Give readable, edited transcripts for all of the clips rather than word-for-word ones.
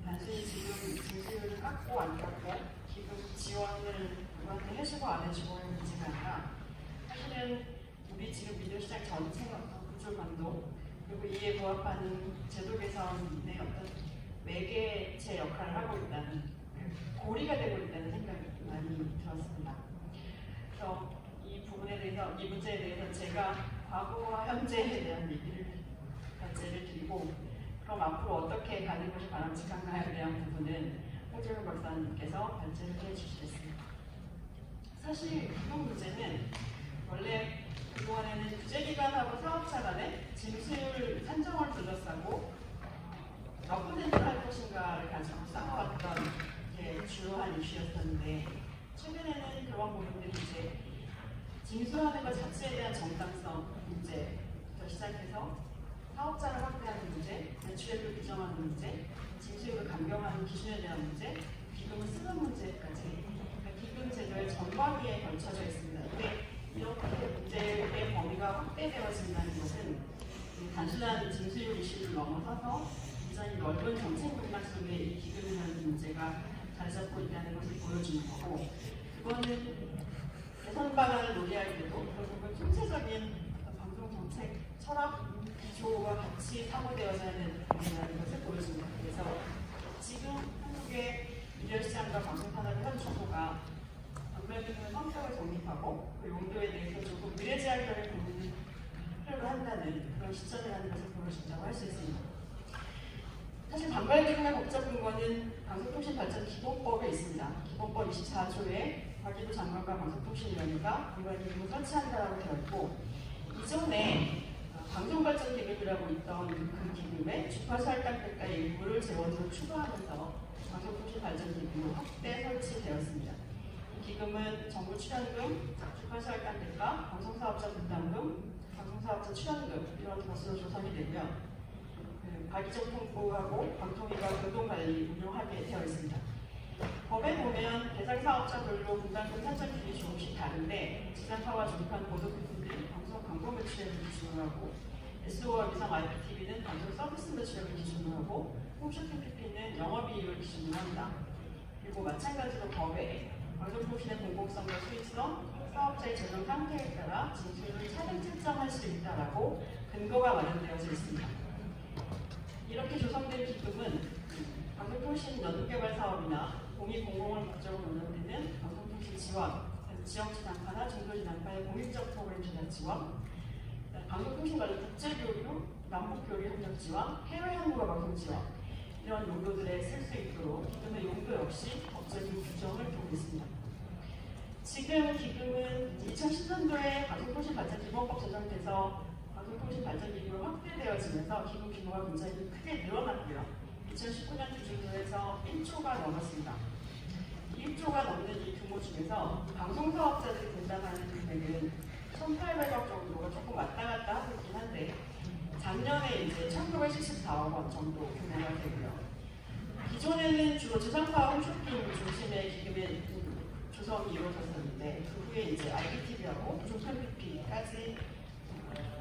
단순히 지금 진수율을 깎고 안 깎고 기금 지원을 누구한테 해주고 안 해주고의 문제가 아니라 사실은 우리 지금 미디어 시장 전체가 구조감독 그리고 이에 부합하는 제도 개선의 어떤 매개체 역할을 하고 있다는 고리가 되고 있다는 생각이 많이 들었습니다. 그래서 이 부분에 대해서 이 문제에 대해서 제가 과거와 현재에 대한 예를 드리고 그럼 앞으로 어떻게 가는 것이 바람직한가에 대한 부분은 홍재훈 박사님께서 발제를 해주시겠습니다. 사실 기금 문제는 원래 그동안에는 규제기관하고 사업자 간에 징수율 산정을 둘러싸고 몇 퍼센트 할 것인가를 가지고 싸워왔던 게 주요한 이슈였었는데 최근에는 그런 부분들이 이제 징수하는 것 자체에 대한 정당성 문제부터 시작해서 사업자를 확대하는 문제, 매출액을 규정하는 문제, 징수율을 감경하는 기준에 대한 문제, 기금을 쓰는 문제까지 그러니까 기금 제도의 전반기에 걸쳐져 있습니다. 근데 이렇게 문제의 범위가 확대되어진다는 것은 단순한 징수율 이슈를 넘어서서 굉장히 넓은 정책 맥락 속에 이 기금이라는 문제가 자리 잡고 있다는 것을 보여주는 거고 그거는 개선 방안을 논의할 때도 결국은 총체적인 방송 정책 철학 기조와 같이 사고되어야 하는 부분이라는 것을 보여줍니다. 그래서 지금 한국의 미디어 시장과 방송 산업의 현 주소가 전멸기능의 성격을 정립하고 그 용도에 대해서 조금 미래지향적인 고민을 하려고 한다는 그런 시점이라는 것을 보여준다고 할 수 있습니다. 사실 단발기능의 법적 근거는 방송통신발전기본법에 있습니다. 기본법 24조에 과기부 장관과 방송통신위원회가 단발기능을 설치한다라고 되어 있고 이전에 방송발전기금이라고 있던 그 기금에 주파수 할당대가의 일부를 재원으로 추가하면서 방송통신발전기금으로 확대 설치되었습니다. 이 기금은 정부 출연금, 주파수 할당대가, 방송사업자 분담금, 방송사업자 출연금 이런 것으로 조성이 되고요. 과기적 통보하고 방통위가 공동관리 운영하게 되어 있습니다. 법에 보면 대상 사업자별로 분담금 산정 기준이 조금씩 다른데 지상파와 종편 보도PTV는 방송 광고 매출액을 기준으로 하고 SO와 위성 IPTV는 방송 서비스 매출액을 기준으로 하고 홈쇼핑 PP는 영업이익을 기준으로 합니다. 그리고 마찬가지로 법에 방송통신의 공공성과 수익성, 사업자의 재정 상태에 따라 징수율을 차등 책정할 수 있다라고 근거가 마련되어져 있습니다. 이렇게 조성된 기금은 방송통신 연구개발 사업이나 공익공공을 목적으로 운영되는 방송통신 지원, 지역지상파나 중도지상파의 공익적 프로그램 제작 지원, 방송통신 관련 국제교류, 남북교류 협력 지원, 해외 항공과 방송 지원 이런 용도들에 쓸 수 있도록 기금의 용도 역시 법적인 규정을 두고 있습니다. 지금 기금은 2010년도에 방송통신발전기본법 제정돼서 방송통신발전기금으로 확대되어지면서 기금 규모가 굉장히 크게 늘어났고요. 2019년 기준으로 해서 1조가 넘었습니다. 1조가 넘는 이 규모 중에서 방송사업자들이 분담하는 금액은 1,800억 정도가 조금 왔다 갔다 하고 있긴 한데 작년에 이제 1,974억 원 정도 규모가 되고요. 기존에는 주로 지상파 홈쇼핑 중심의 기금의 조성이 이루어졌었는데 그 후에 이제 IPTV하고 종편 PP까지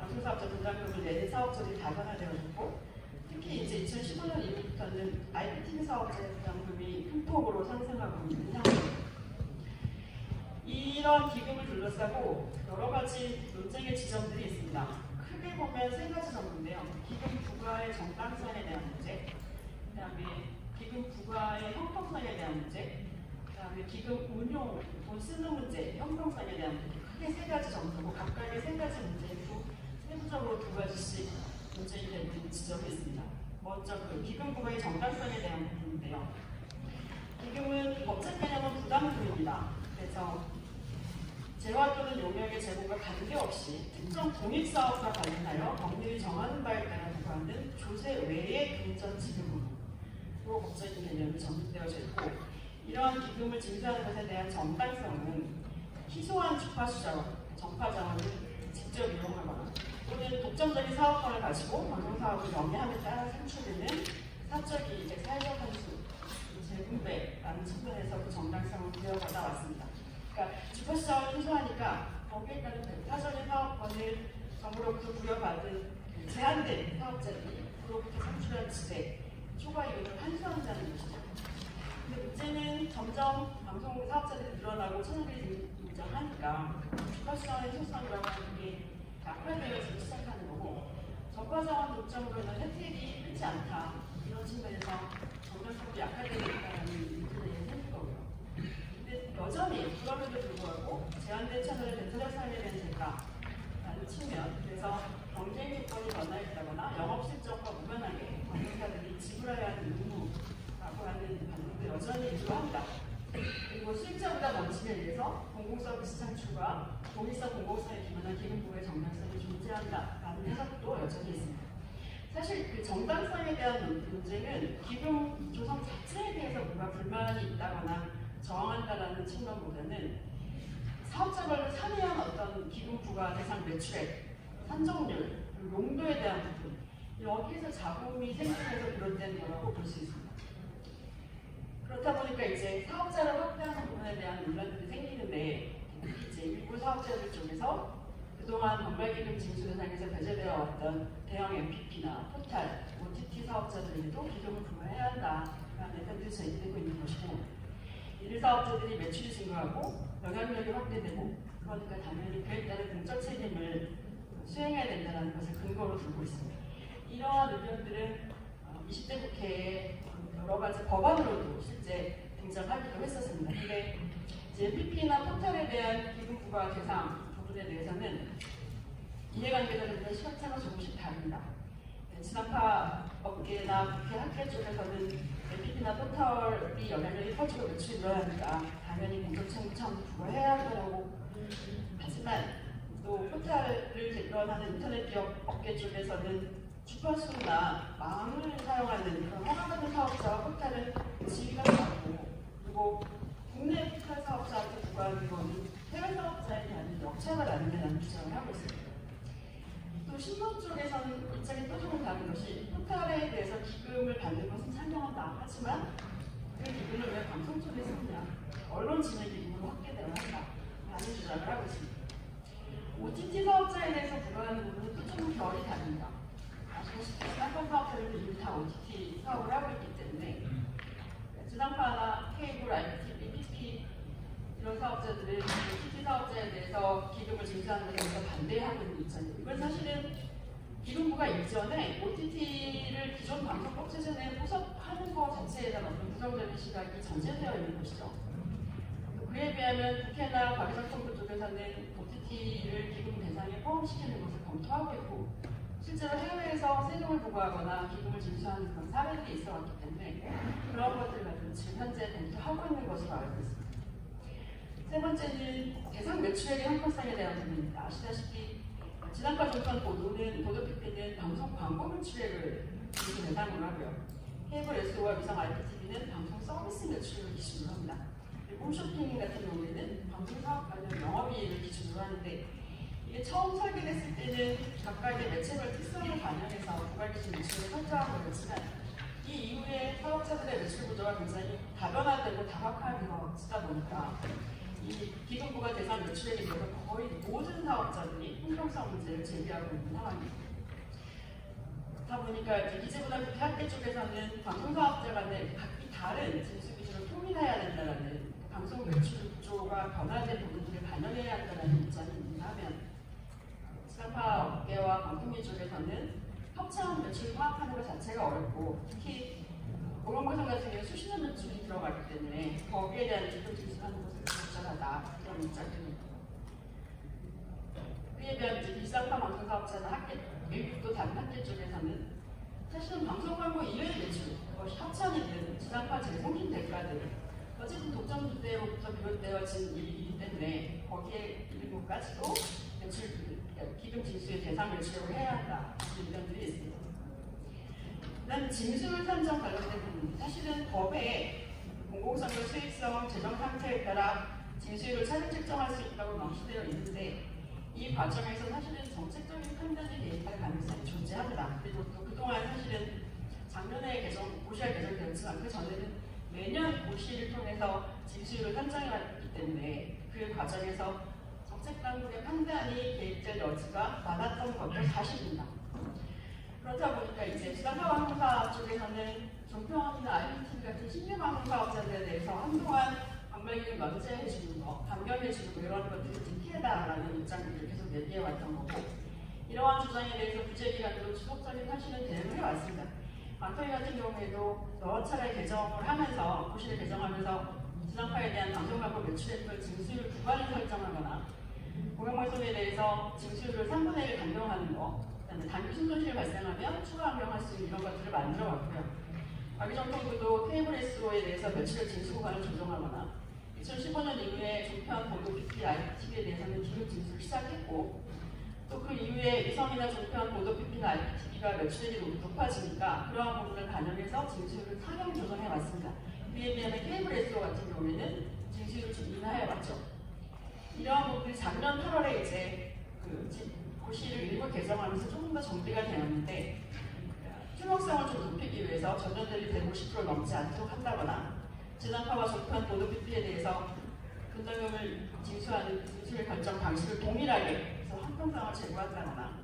방송사업자 분담금을 내는 사업자들이 다변화되어졌고 특히 이제 2015년 이후부터는 IPTV 사업자의 부담금이 큰 폭으로 상승하고 있는 상황입니다. 이런 기금을 둘러싸고 여러 가지 논쟁의 지점들이 있습니다. 크게 보면 세 가지 정도인데요. 기금 부과의 정당성에 대한 문제, 그 다음에 기금 부과의 형평성에 대한 문제, 그 다음에 기금 운용, 돈 쓰는 문제, 형평성에 대한 문제 크게 세 가지 정도고 각각의 세 가지 문제로 세부적으로 두 가지씩 논쟁이 되는 지점이 있습니다. 먼저 그 기금 부과의 정당성에 대한 부분인데요. 기금은 법적 개념은 부담금입니다. 그래서 재화 또는 용역의 제공과 관계없이 특정 공익사업과 관련하여 법률이 정하는 바에 따라 부과하는 조세 외의 금전 지급으로 법적인 개념이 정립되어져 있고 이러한 기금을 징수하는 것에 대한 정당성은 희소한 주파수 자원, 전파 자원을 직접 이용하거나 또는 독점적인 사업권을 가지고 방송사업을 영위함에 따라 산출되는 사적 이익의 사회적 환수, 재분배라는 측면에서 그 정당성을 부여받아 왔습니다. 그러니까 주파수 자원을 희소하니까 거기에 따른 사적인 사업권을 정부로부터 부여받은 제한된 사업자들로부터 산출한 지대, 최저가 이윤을 환수한다는 것이죠. 근데 문제는 점점 방송 사업자들이 늘어나고 채널이 등장하니까 주가수당의 소수성이라고 하는 게 악화되어지기 시작하는 거고, 저가상환 독점으로는 혜택이 크지 않다, 이런 측면에서 정당성이 약화되어 있다는 문제가 생길 거고요. 근데 여전히 그럼에도 불구하고 제한된 채널의 벤처적 삶에 대한 제가라는 측면, 그래서 경쟁 조건이 변화했다거나 영업 실적과 무관하게 방송사들이 지불해야 하는 의무라고 하는 반응도 여전히 일조합니다. 그리고 수익자보다 멈춤에 의해서 공공서비스 창출과 동일성 공공성에 기반한 기금부의 정당성이 존재한다라는 해석도 여전히 있습니다. 사실 그 정당성에 대한 논쟁은 기금 조성 자체에 대해서 뭔가 불만이 있다거나 저항한다라는 측면보다는 사업자별로 참여한 어떤 기금부가 대상 매출액, 산정률, 그리고 용도에 대한 부분, 여기에서 잡음이 생기면서 비롯된 거라고 볼 수 있습니다. 그렇다 보니까 이제 사업자를 확대하는 부분에 대한 논란들이 생기는데, 이제 일부 사업자들 쪽에서 그동안 건강기금 징수 대상에서 배제되어 왔던 대형 MPP나 포탈, OTT 사업자들에게도 기금을 부과해야 한다라는 의견들이 제기되고 있는 것이고, 일일 사업자들이 매출이 증가하고 영향력이 확대되고, 그러니까 당연히 그에 따른 공적 책임을 수행해야 된다는 것을 근거로 두고 있습니다. 이러한 의견들은 20대 국회에 여러 가지 법안으로도 실제 등장하기도 했었습니다. 근데 MPP나 포털에 대한 기금 부과 대상 부분에 대해서는 이해관계자들의 시각차가 조금씩 다릅니다. 지상파 업계나 국회 학계 쪽에서는 MPP나 포털이 영향력이 커지고 매출이 늘어나니까 당연히 공정청구청 부과해야 한다고 하지만, 또 포털을 개발하는 인터넷 기업 업계 쪽에서는 주파수나 망을 사용하는 그런 허가받은 사업자와 포털은 지위가 다르고, 그리고 국내 포털 사업자한테 부과하는 것은 해외 사업자에 대한 역차가 나는 게 라는 주장을 하고 있습니다. 또 신문 쪽에서는 입장이 또 조금 다른 것이, 포털에 대해서 기금을 받는 것은 찬성한다 하지만 그 기금을 왜 방송 쪽에 쓰느냐, 언론 진행 기금으로 확대되어야 한다라는 주장을 하고 있습니다. OTT 사업자에 대해서 부과하는 부분은 또 좀 결이 다릅니다. 아시다시피 지상파 사업자들도 이미 다 OTT 사업을 하고 있기 때문에 지상파나 케이블, IPTV, PP 이런 사업자들은 OTT 사업자에 대해서 기금을 징수하는 것에 대해서 반대하고 있는 입장이에요. 이건 사실은 기금부가 이전에 OTT를 기존 방송법 체제내에 포섭하는 것 자체에 대한 어떤 부정적인 시각이 전제되어 있는 것이죠. 그에 비하면 국회나 과기정통부 쪽에서는 OTT를 기금 대상에 포함시키는 것을 검토하고 있고, 실제로 해외에서 세금을 부과하거나 기금을 징수하는 그런 사례들이 있어 왔기 때문에 그런 것들을 가지고 지금 현재 검토하고 있는 것으로 알고 있습니다. 세 번째는 대상 매출액의 형평성에 대한 부분입니다. 아시다시피 지난번 정권 보도 PP는 방송 광고 매출액을 징수 대상으로 하고요. 케이블 SO와 위성 IPTV는 방송 서비스 매출액을 기준으로 합니다. 홈쇼핑 같은 경우에는 방송 사업 관련 영업이익을 기준으로 하는데, 이게 처음 설계됐을 때는 각각의 매체별 특성을 반영해서 부가기준 매출을 설정한 거였지만, 이 이후에 사업자들의 매출 구조가 굉장히 다변화되고 다각화되어지다 보니까 이 기금부가 대상 매출액에 대해서 거의 모든 사업자들이 형평성 문제를 제기하고 있는 상황입니다. 그렇다 보니까 이제보다 국회 학계 쪽에서는 방송 사업자 간의 각기 다른 징수 기준을 통일해야 된다는, 방송 매출 구조가 변화된 부분들을 반영해야 한다는 입장이 있는가 하면, 지상파 업계와 방송민 쪽에서는 협찬 매출 파악하는 것 자체가 어렵고, 특히 공영방송 같은 경우에 수십 년 매출이 들어가기 때문에 거기에 대한 기금 징수하는 것은 적절하다, 이런 입장입니다. 그에 비하면 이제 비상파 방송 사업자나 학계, 미국도 다른 학계 쪽에서는 사실은 방송 광고 이외의 매출, 협찬이든 지상파 재생산 대가들, 어쨌든 독점 주대로부터 비롯되어진 일이기 때문에 거기에 있는 것까지도 매출, 기금 징수의 대상 매출을 해야 한다, 이런 의견들이 있습니다. 그다음 징수 산정 관련된 부분, 사실은 법에 공공성과 수익성, 재정 상태에 따라 징수율을 차등 책정할 수 있다고 명시되어 있는데, 이 과정에서 사실은 정책적인 판단이 개입할 가능성이 존재합니다. 그리고 또 그동안 사실은 작년에 고시가 개정되었지만 그 전에는 매년 고시를 통해서 징수율을 산정해왔기 때문에 그 과정에서 정책당국의 판단이 개입될 여지가 많았던 것도 사실입니다. 그렇다 보니까 이제 지상파 방송사 쪽에서는 종편이나 IPTV 같은 신규 방송사업자들에 대해서 한동안 방발기를 면제해주는 거, 감경해주는 거 이런 것들이 불필요하다라는 입장들을 계속 얘기해왔던 거고, 이러한 주장에 대해서 규제기관도 지속적인 사실은 대응을 해왔습니다. 방통위 같은 경우에도 여러 차례 개정을 하면서, 고시를 개정하면서 지상파에 대한 방송광고 매출액별 징수율 구간을 설정하거나, 공영방송에 대해서 징수율을 3분의 1 감경하는 거, 그다음에 단기 순손실이 발생하면 추가 감경할 수 있는 이런 것들을 만들어 왔고요. 과기정통부도 케이블 SO에 대해서 매출액 징수 구간을 조정하거나, 2015년 이후에 종편, 보도, PPT, IPTV에 대해서는 기록 징수를 시작했고, 또 그 이후에 위성이나 종편, 보도, PPT나 IPTV가 매출액이 높아지니까 그러한 부분을 반영해서 징수율을 상향 조정해 왔습니다. 그에 비하면 케이블 SO 같은 경우에는 징수율을 좀 인하해 왔죠. 이러한 부분이 작년 8월에 이제 고시를 일부 개정하면서 조금 더 정비가 되었는데, 투명성을 좀 높이기 위해서 전년대비 150% 넘지 않도록 한다거나, 지상파와 종편, 보도, PPT에 대해서 분담금을 징수하는 징수율 결정 방식을 동일하게 해서 형평성을 제고한다거나,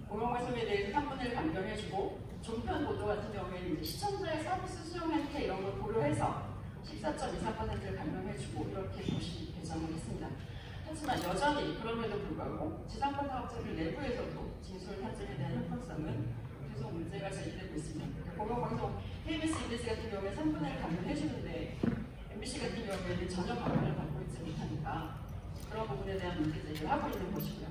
공영방송에 대해서 3분의 1 감경해주고, 종편, 보도 같은 경우에는 이제 시청자의 서비스 수용 행태 이런 걸 고려해서 14.24%를 감경해주고 이렇게 고시 개정을 했습니다. 하지만 여전히 그럼에도 불구하고 지상파 사업자들 내부에서도 징수율 산정에 대한 형평성은 계속 문제가 제기되고 있습니다. 공영방송 KBS, EBS 같은 경우에 3분의 1 감경해주는데 MBC 같은 경우에는 전혀 감경을 받고 있지 못하니까 그런 부분에 대한 문제 제기를 하고 있는 것이고요.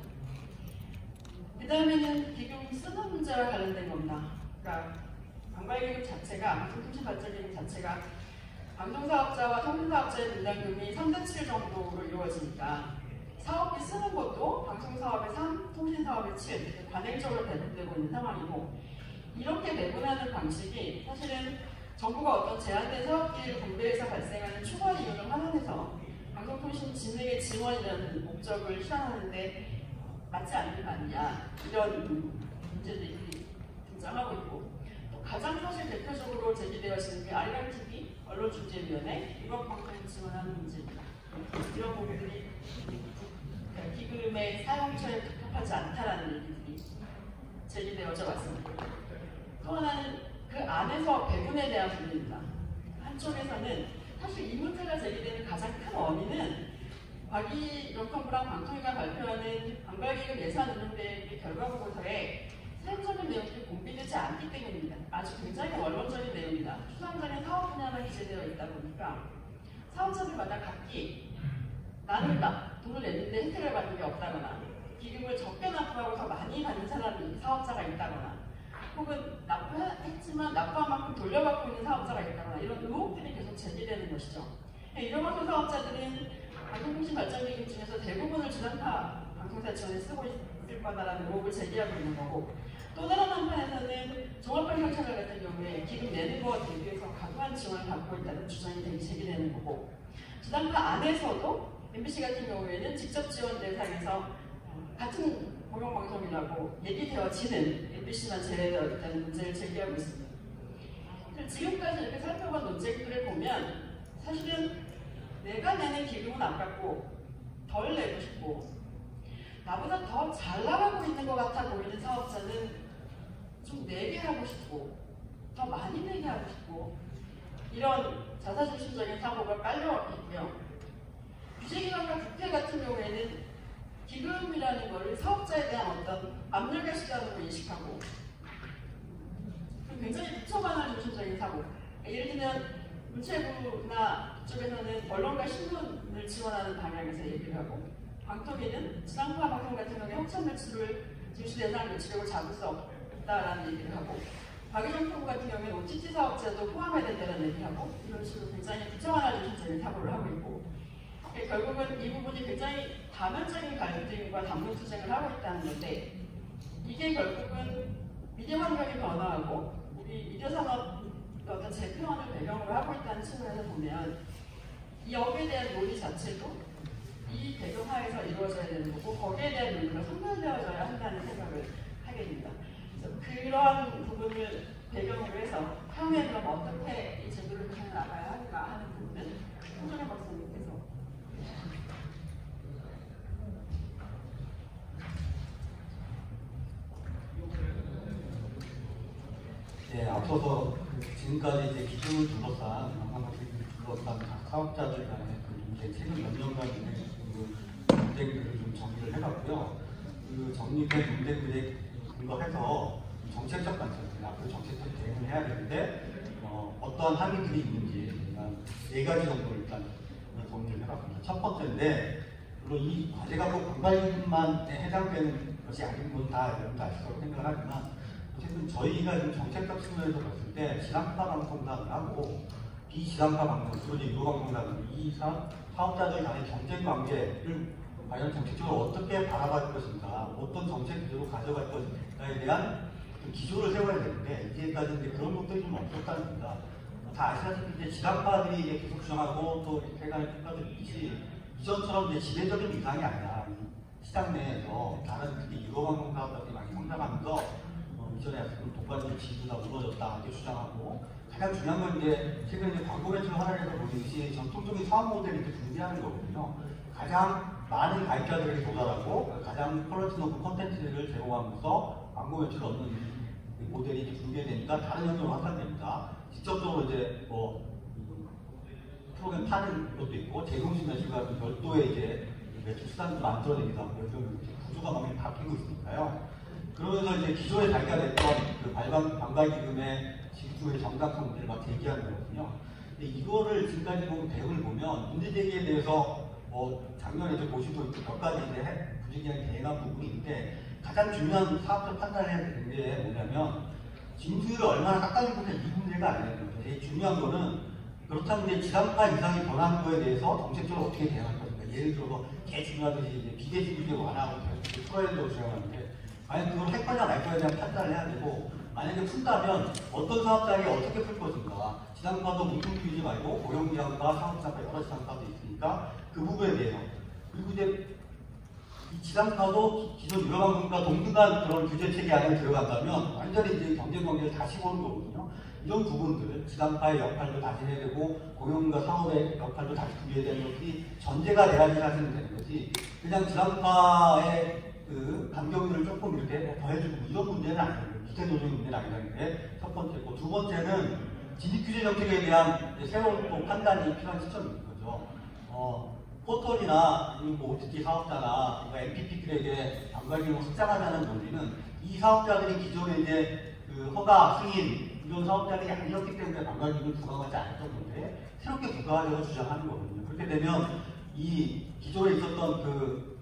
그 다음에는 기금 쓰는 문제와 관련된 겁니다. 그러니까 방발기금 자체가, 방송통신발전기금 자체가 방송사업자와 통신사업자의 분담금이 3대7 정도로 이루어지니까 사업비 쓰는 것도 방송사업의 3, 통신사업의 7 관행적으로 배분되고 있는 상황이고, 이렇게 배분하는 방식이 사실은 정부가 어떤 제한된 사업비를 분배해서 발생하는 추가 이윤을 환원해서 방송통신 진흥의 지원이라는 목적을 실현하는데 맞지 않는 거 아니냐, 이런 문제들이 등장하고 있고, 또 가장 사실 대표적으로 제기되어지는 게 RRTV 언론중재위원회 유럽방송을 지원하는 문제입니다. 이런 부분들이 기금의 사용처에 적합하지 않다라는 얘기들이 제기되어져 왔습니다. 또 하나는 그 안에서 배분에 대한 부분입니다. 한쪽에서는 사실 이 문제가 제기되는 가장 큰 원인은 과기정통부랑 방통위가 발표하는 방발기금 예산 운용계획의 결과 보고서에 사용적인 내용들이 공개되지 않기 때문입니다. 아주 굉장히 원론적인 내용입니다. 추상적인 사업 분야만 기재되어 있다 보니까 사업자들마다 각기 나눈다, 돈을 냈는데 혜택을 받는 게 없다거나, 기금을 적게 납부하고 더 많이 받는 사람이 사업자가 있다거나, 혹은 납부했지만 납부한 만큼 돌려받고 있는 사업자가 있다거나, 이런 의혹들이 계속 제기되는 것이죠. 이런 방송 사업자들은 방송통신발전기금 중에서 대부분을 지상파 방송사 지원에 쓰고 있을 거다라는 의혹을 제기하고 있는 거고, 또 다른 한편에서는 종합방송채널 같은 경우에 기금 내는 거와 대비해서 과도한 지원을 받고 있다는 주장이 제기되는 거고, 지상파 안에서도 MBC 같은 경우에는 직접 지원 대상에서 같은 공영방송이라고 얘기되어지는 MBC만 제외되어 있다는 문제를 제기하고 있습니다. 지금까지 이렇게 살펴본 논쟁들을 보면 사실은 내가 내는 기금은 아깝고 덜 내고 싶고, 나보다 더 잘 나가고 있는 것 같아 보이는 사업자는 좀 내게 하고 싶고 더 많이 내게 하고 싶고, 이런 자사중심적인 사고가 깔려 있고요. 규제기관과 국회 같은 경우에는 기금이라는 것을 사업자에 대한 어떤 압력의 수단으로 인식하고, 굉장히 부처관할 중심적인 사고. 예를 들면 문체부나 이쪽에서는 언론과 신문을 지원하는 방향에서 얘기를 하고, 방통위는 지상파 방송 같은 경우에 협찬 매출을 징수 대상 매출액을 잡을 수 없다라는 얘기를 하고, 과기정통부 같은 경우에는 OTT 사업자도 포함해야 된다는 얘기를 하고, 이런 식으로 굉장히 부처관할 중심적인 사고를 하고 있고, 결국은 이 부분이 굉장히 다면적인 갈등과 담론투쟁을 하고 있다는 건데, 이게 결국은 미디어 환경이 변화하고 우리 미디어 산업의 어떤 재평화를 배경으로 하고 있다는 측면에서 보면 이 여기에 대한 논의 자체도 이 배경하에서 이루어져야 되는 거고, 거기에 대한 논의가 선별되어져야 한다는 생각을 하게 됩니다. 그래서 그러한 부분을 배경으로 해서 향후에 그럼 어떻게 이 제도를 구성해 나가야 할까 하는 부분은 홍정혜 박사님께서 앞서서 지금까지 이제 기준을 둘러싼 관광객을 둘러싼 사업자들 간의 그 논쟁, 최근 몇 년간의 그 논쟁들을 좀 정리를 해봤고요. 그 정리된 논쟁들에 근거해서 정책적 관점들, 앞으로 정책적 대응을 해야 되는데 어떠한 항의들이 있는지 네 가지 정도를 일단 정리를 해봤습니다. 첫 번째인데, 물론 이 과제가 꼭 관광객만 해당되는 것이 아닌 건 다 여러분도 아실 거라고 생각을 하지만, 어쨌든 저희가 지금 정책적 측면에서 봤을 때 지상파 방송사를 하고 비지상파 방송, 주로 이제 유료방송사들 이 사업자들 간의 경쟁 관계를 과연 정책적으로 어떻게 바라볼 것인가, 어떤 정책 기조로 가져갈 것인가에 대한 기조를 세워야 되는데, 이제까지 이제 그런 것들이 좀 없었다는 겁니다. 다 아시다시피 이제 지상파들이 이제 계속 주장하고 또 세간의 평가들이 있듯이 이전처럼 이제 지배적인 위상이 아니라 시장 내에서 다른 특히 유료방송 사업자들이 많이 성장하면서 이전에 독과점 지수가 무너졌다 이렇게 주장하고, 가장 중요한 건 이제 최근 이제 광고 매출 하나에서 보듯이 전통적인 사업 모델을 이렇게 준비하는 거거든요. 가장 많은 가입자들에게 도달하고 가장 퀄리티 높은 콘텐츠를 제공하면서 광고 매출을 얻는 모델이 이제 준비되니까 다른 영역으로 확산됩니다. 직접적으로 이제 프로그램 파는 것도 있고 제공식 매출과 별도의 이제 매출 수단도 만들어내기도 하고, 이런 구조가 많이 바뀌고 있으니까요. 그러면서 이제 기존에 발견했던 그 관광기금의 지수의 정당성 문제를 막 제기하는 거거든요. 근데 이거를 지금까지 대응을 보면 문제 제기에 대해서 작년에 이제 보시도 몇 가지 이제 부지기하게 대응한 부분이 있는데, 가장 중요한 사업적 판단을 해야 되는 게 뭐냐면 진수율을 얼마나 깎아주느냐, 이 문제가 아니에요. 제일 중요한 거는 그렇다면 이제 지상파 이상이 변하는 거에 대해서 정책적으로 어떻게 대응할 것인가. 예를 들어서 개 중요하듯이 이제 기대 지급제 완화하고 풀어야 된다고 주장하는데, 만약 그걸 할 거냐 말 거냐에 대한 판단을 해야 되고, 만약에 푼다면 어떤 사업장이 어떻게 풀 것인가. 지상파도 뭉뚱 끼지 말고 고용지상파, 상업지상파, 여러 지상파도 있으니까 그 부분에 대해서, 그리고 이제 이 지상파도 기존 유료방송과 동등한 그런 규제 체계 안에 들어간다면 완전히 이제 경쟁 관계를 다시 보는 거거든요. 이런 부분들, 지상파의 역할도 다시 해야 되고 공영과 사업의 역할도 다시 구해야 되는 것이 전제가 돼야지 사실은 되는 거지, 그냥 지상파의 그 감경률을 조금 이렇게 더해주고 이런 문제는 아니에요. 기대노동의 문제는 아니라는 게 첫 번째고, 두 번째는 진입규제 정책에 대한 새로운 또 판단이 필요한 시점인 거죠. 포털이나 뭐 OTT 사업자나 MPP들에게 관광객을 확장하자는 논리는 이 사업자들이 기존에 이제 그 허가, 승인 이런 사업자들이 아니었기 때문에 관광객을 부과하지 않았던 건데 새롭게 부과하려고 주장하는 거거든요. 그렇게 되면 이 기존에 있었던 그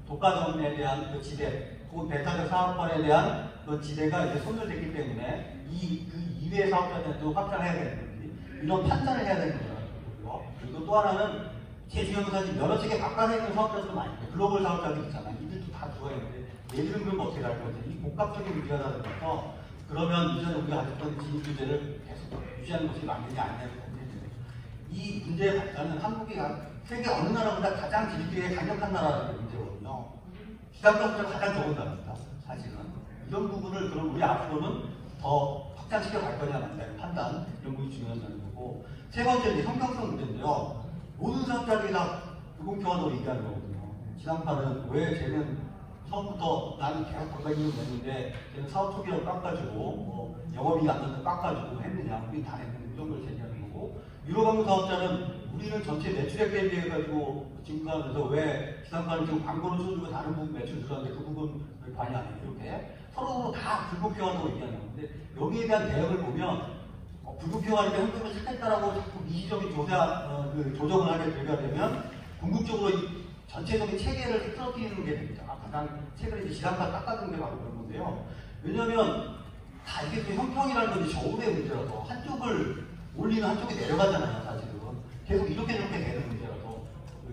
독과점에 대한 그 지대 혹은 배타적 사업권에 대한 그 지대가 이제 소멸됐기 때문에 그 이외의 사업자들도 확장해야 되는 거지, 이런 판단을 해야 되는 거죠. 그리고 또 하나는 제 주변 사실 여러 책에 바깥에 있는 사업자들도 많이 있어요. 글로벌 사업자들 있잖아요. 이들도 다 들어가 있는데 얘들은 그럼 어떻게 할 거지? 이 복합적인 문제가 나면서 그러면 이전에 우리가 가졌던 진입 규제를 계속 유지하는 것이 맞느냐 아니냐는 문제죠. 이 문제의 발단은 한국이 세계 어느 나라보다 가장 진입규제가 강력한 나라라는 게 문제거든요. 지상파보다 가장 적은 나라입니다. 사실은. 이런 부분을 그럼 우리 앞으로는 더 확장시켜 갈 거냐 말이냐 판단, 이런 부분이 중요하다는 거고, 세 번째는 형평성 문제인데요. 모든 사업자들이 다 불공평하다고 얘기하는 거거든요. 지상파는 왜 쟤는 처음부터 나는 계속 관광객을 냈는데 쟤는 사업 초기로 깎아주고 영업이익 안 나서 깎아주고 했느냐, 우리 다 했는데 이런 걸 제기하는 거고, 유료광고 사업자는 우리는 전체 매출액 대비해가지고 증가하면서 왜 지상파는 지금 광고를 써주고 다른 부분 매출 들어가는데 그 부분을 관여 안 해요. 이렇게 서로 다 불공평하다고 얘기하는 건데, 여기에 대한 대응을 보면 불공평하니까 현금을 찾겠다라고 자꾸 미시적인 조정을 하게 되면 궁극적으로 전체적인 체계를 흐트러뜨리는 게 됩니다. 가장 최근에 이제 지상파 깎아주는 게 바로 그런 건데요. 왜냐하면 다 이게 또 형평이라는 건 저울의 문제라서 한쪽을 올리는 한쪽이 내려가잖아요. 사실은 계속 이렇게 저렇게 되는 문제라서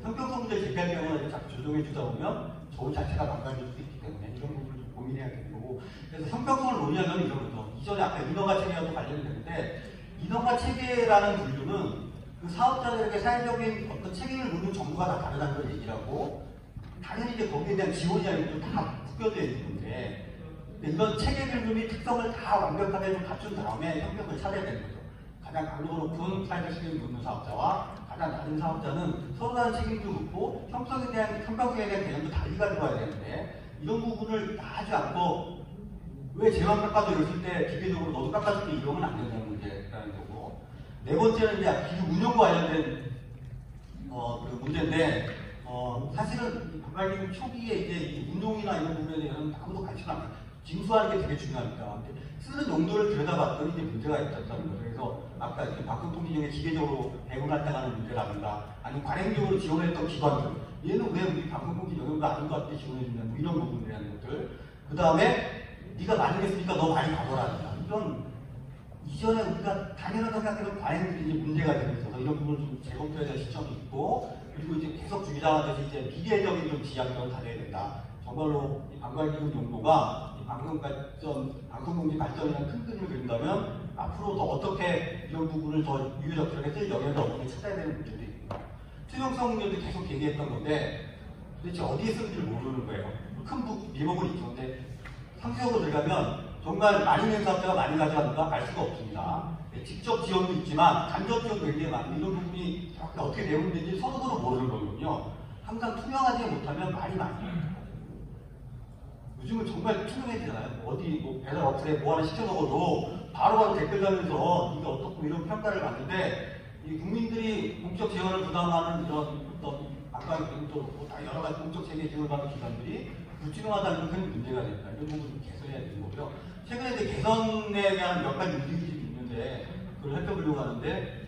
형평성 문제를 제기할 경우는 자꾸 조정해 주다 보면 저울 자체가 망가질 수 있기 때문에 이런 부분을 좀 고민해야 되는 거고, 그래서 형평성을 논의하면 이런 거죠. 이전에 아까 인허가 체계와도 관련이 되는데, 인허가 체계라는 분류는 그 사업자들에게 사회적인 어떤 책임을 묻는 정도가 다 다르다는 걸 얘기를 하고, 당연히 이제 거기에 대한 지원이 아니고 다 묶여져 있는 건데, 이런 체계 분류의 특성을 다 완벽하게 좀 갖춘 다음에 형평을 찾아야 되는 거죠. 가장 강도가 높은 사회적 책임을 묻는 사업자와 가장 낮은 사업자는 서로 다른 책임도 묻고 형평성에 대한 개념도 달리 가져가야 되는데, 이런 부분을 다 하지 않고 왜 쟤만 깎아줘 이랬을 때 기계적으로 너도 깎아줄게 이러면 안 된다는 문제라는 거고. 네 번째는 이제 기술 운영 관련된 그 문제인데 사실은 반발기금 초기에 이제 이 운용이나 이런 부분에 대해서는 아무도 관심을 안 가요. 징수하는 게 되게 중요합니다. 근데 쓰는 용도를 들여다봤더니 이제 문제가 있었다는 거죠. 그래서 아까 이렇게 방송통신용에 기계적으로 배분할당하는 문제라든가 아니면 관행적으로 지원했던 기관들 얘는 왜 우리 방송통신 영역도 아닌 것 같게 지원해준다 뭐 이런 부분이라는 것들. 그 다음에 네가 많이 했으니까 너 많이 가져라. 이런 이전에 우리가 당연하다고 생각했던 관행들이 이제 문제가 되고 있어서 이런 부분을 좀 재검토해야 될 시점이 있고, 그리고 이제 계속 주기자하듯이 이제 비례적인 좀 지향점을 가져야 된다. 정말로 이 반발기금 용도가 방송공지 발전이라는 큰 그림을 그린다면 앞으로 더 어떻게 이런 부분을 더 유유적절하게 쓸 영역을 어떻게 찾아야 되는 문제도 있고, 투명성 문제도 계속 얘기했던 건데 도대체 어디에 쓰는지를 모르는 거예요. 큰 미목은 있죠. 근데 상세적으로 들어가면 정말 많이 낸 사업자가 많이 가져가는가 알 수가 없습니다. 직접 지원도 있지만 간접 지원도 굉장히 많은 이런 부분이 정확히 어떻게 내용되는지 서로서로 모르는 거거든요. 항상 투명하지 못하면 말이 많이 요즘은 정말 투명해지잖아요. 어디 뭐 배달 어플에 뭐 하나 시켜놓어도 바로바로 댓글 달면서 이게 어떻고 이런 평가를 받는데 이 국민들이 공적 지원을 부담하는 이런 어떤 아까 또 여러 가지 공적 체계 지원을 받는 기관들이 불투명하다는 건 큰 문제가 됩니다. 이런 부분을 개선해야 되는 거고요. 최근에 이제 개선에 대한 몇 가지 움직임이 있는데 그걸 살펴보려고 하는데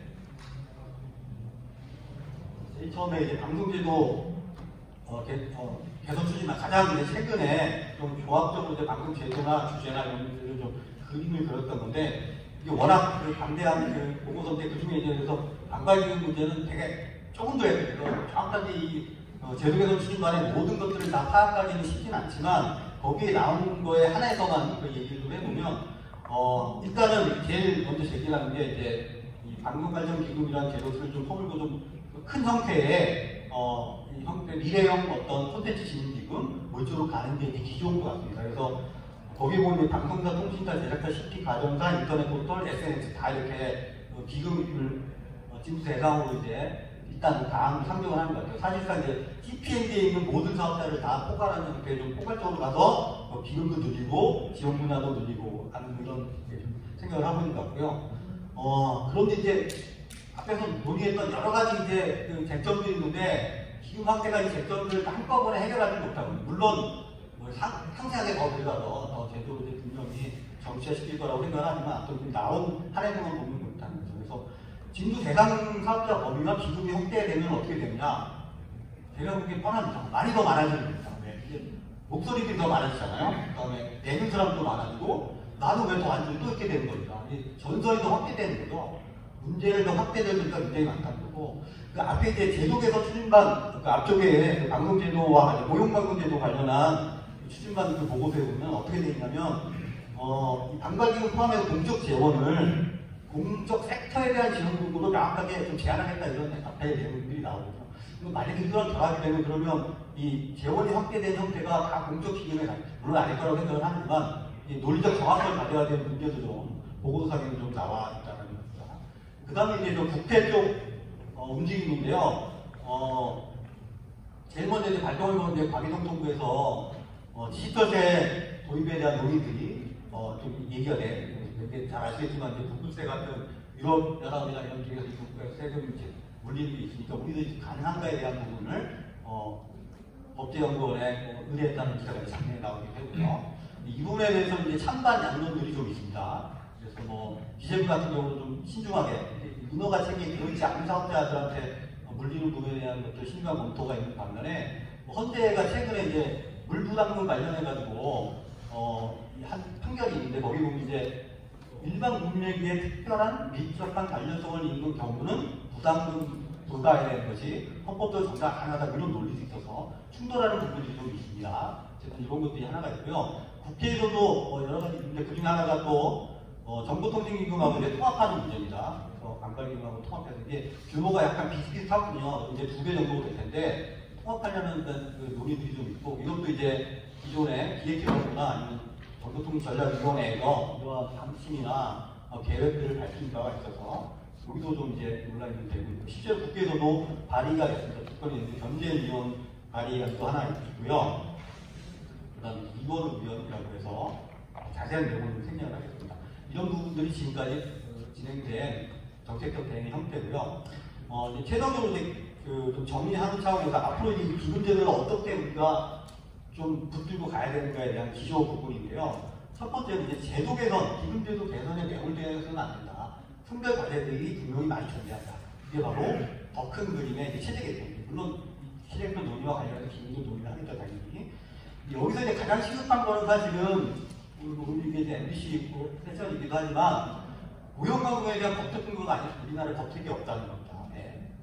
제일 처음에 이제 방송제도 개선 추진만 가장 이제 최근에 좀 조합적으로 이제 방송 제도나 주제나 이런 것들을 좀 그림을 그렸던 건데 이게 워낙 그 방대한 그 보고서인데 그 중에 이제 그래서 반발기금 문제는 되게 조금 더 했어요. 정확하게 이 제도 개선 추진반의 모든 것들을 다 파악하기는 쉽진 않지만 거기에 나오는 거에 하나에서만 그 얘기를 좀 해보면 일단은 제일 먼저 제기하는 게 이제 이 방송 관련 기금이라는 제도를 좀 허물고 좀 큰 형태의 미래형 어떤 콘텐츠 진흥기금 뭐 이쪽으로 가는 게 이제 기존인 것 같습니다. 그래서 거기 보면 방송사, 통신사, 제작사, CP, 가정사, 인터넷 포털, SNS 다 이렇게 기금을 징수 대상으로 이제 일단 다 상정을 하는 것 같아요. 사실상 이제 CPND에 있는 모든 사업자를 다 포괄하는 형태의 좀 포괄적으로 가서 기금도 늘리고 지원 분야도 늘리고 하는 그런 생각을 하고 있는 것 같고요. 그런데 이제 앞에서 논의했던 여러 가지 이제 그 쟁점들이 있는데 기금 확대가 이 쟁점들을 한꺼번에 해결하지 못하고 물론 뭐 상세하게 더 들어가서 더 제도로 이제 분명히 정치화시킬 거라고 생각하지만 또 나온 한해서만 보면 못하는 거죠. 그래서 징수 대상 사업자 범위가 기금이 확대되면 어떻게 되느냐? 제가 보기엔 뻔합니다. 말이 더 많아집니다. 이제 목소리들이 더 많아지잖아요. 그다음에 내는 사람도 많아지고 나도 왜 더 안 주고 또 이렇게 되는 겁니다. 전선이 더 확대되는 거죠. 문제를 더 확대되니까 굉장히 많다는 거고, 그 앞에 이제 제도 개선 추진반, 그 앞쪽에 그 방송제도와 고용방송제도 관련한 추진반 그 보고서에 보면 어떻게 되어 있냐면, 이 방발기금 포함해서 공적 재원을 공적 섹터에 대한 지원 부분으로 명확하게 좀 제한하겠다 이런 앞에 내용들이 나오거든요. 만약에 그런 결합이 되면 그러면 이 재원이 확대된 형태가 다 공적 기금에 물론 아닐 거라고 생각을 하지만 이 논리적 정확성을 가져야 되는 문제도 좀 보고서상에는 좀 나와 있다는 겁니다. 그 다음에 이제 좀 국회 쪽 움직임인데요. 제일 먼저 이제 발동을 보는데 과기정통부에서 디지털세 도입에 대한 논의들이 좀 얘기가 돼요. 잘 아시겠지만 이제 부분세 같은 유럽 연합이나 이런 쪽에서 세금 이제 물리는 게 있으니까 우리도 가능한가에 대한 부분을 법제연구원에 의뢰했다는 기사가 작년에 나오기도 했고요. 이 부분에 대해서 이제 찬반 양론들이 좀 있습니다. 그래서 뭐 기재부 같은 경우는 좀 신중하게 인허가 책임이 들어있지 않은 사업자들한테 물리는 부분에 대한 것들 신중한 검토가 있는 반면에 헌재가 최근에 이제 물부담금 관련해가지고 한 판결이 있는데 거기 보면 이제 일반 국민에게 특별한 밀접한 관련성을 있는 경우는 부담금 불가해야 되는 것이 헌법도 정당 가능하다 이런 논리도 있어서 충돌하는 부분이 좀 있습니다. 어쨌든 이런 것들이 하나가 있고요. 국회에서도 여러 가지 문제 그중 하나가 또 정보통신기금하고 이제 통합하는 문제입니다. 그래서 반발기금하고 통합해서 이게 규모가 약간 비슷비슷하군요. 이제 2배 정도 될 텐데 통합하려는 그 논의들이 좀 있고 이것도 이제 기존의 기획재정부나 아니면 정보통신전략위원회에서 이러한 방침이나 계획들을 밝힌 바가 있어서 여기도 좀 이제 논란이 좀 되고 있고 실제로 국회에서도 발의가 됐습니다. 특별히 견제위원 발의가 또 하나 있고요. 그 다음에 이원우 위원이라고 해서 자세한 내용을 좀 생략을 하겠습니다. 이런 부분들이 지금까지 진행된 정책적 대응의 형태고요. 이제 최종적으로 이제 좀 정리하는 차원에서 앞으로 이 기금제도를 어떻게 우리가 좀 붙들고 가야 되는가에 대한 기조 부분인데요. 첫 번째는 이제 제도 개선, 기금제도 개선에 매몰되어서는 안 된다. 선별 과제들이 분명히 많이 존재한다. 이게 바로 더 큰 그림의 이제 체제 개선. 물론 실행도 논의와 관련해서 기금도 논의를 하겠죠, 당연히. 여기서 이제 가장 시급한 거는 사실은 우리 이게 이제 MBC 세션이기도 하지만 고용방송에 대한 법적 근거가 아니라 우리나라에 법칙이 없다는 겁니다. 네.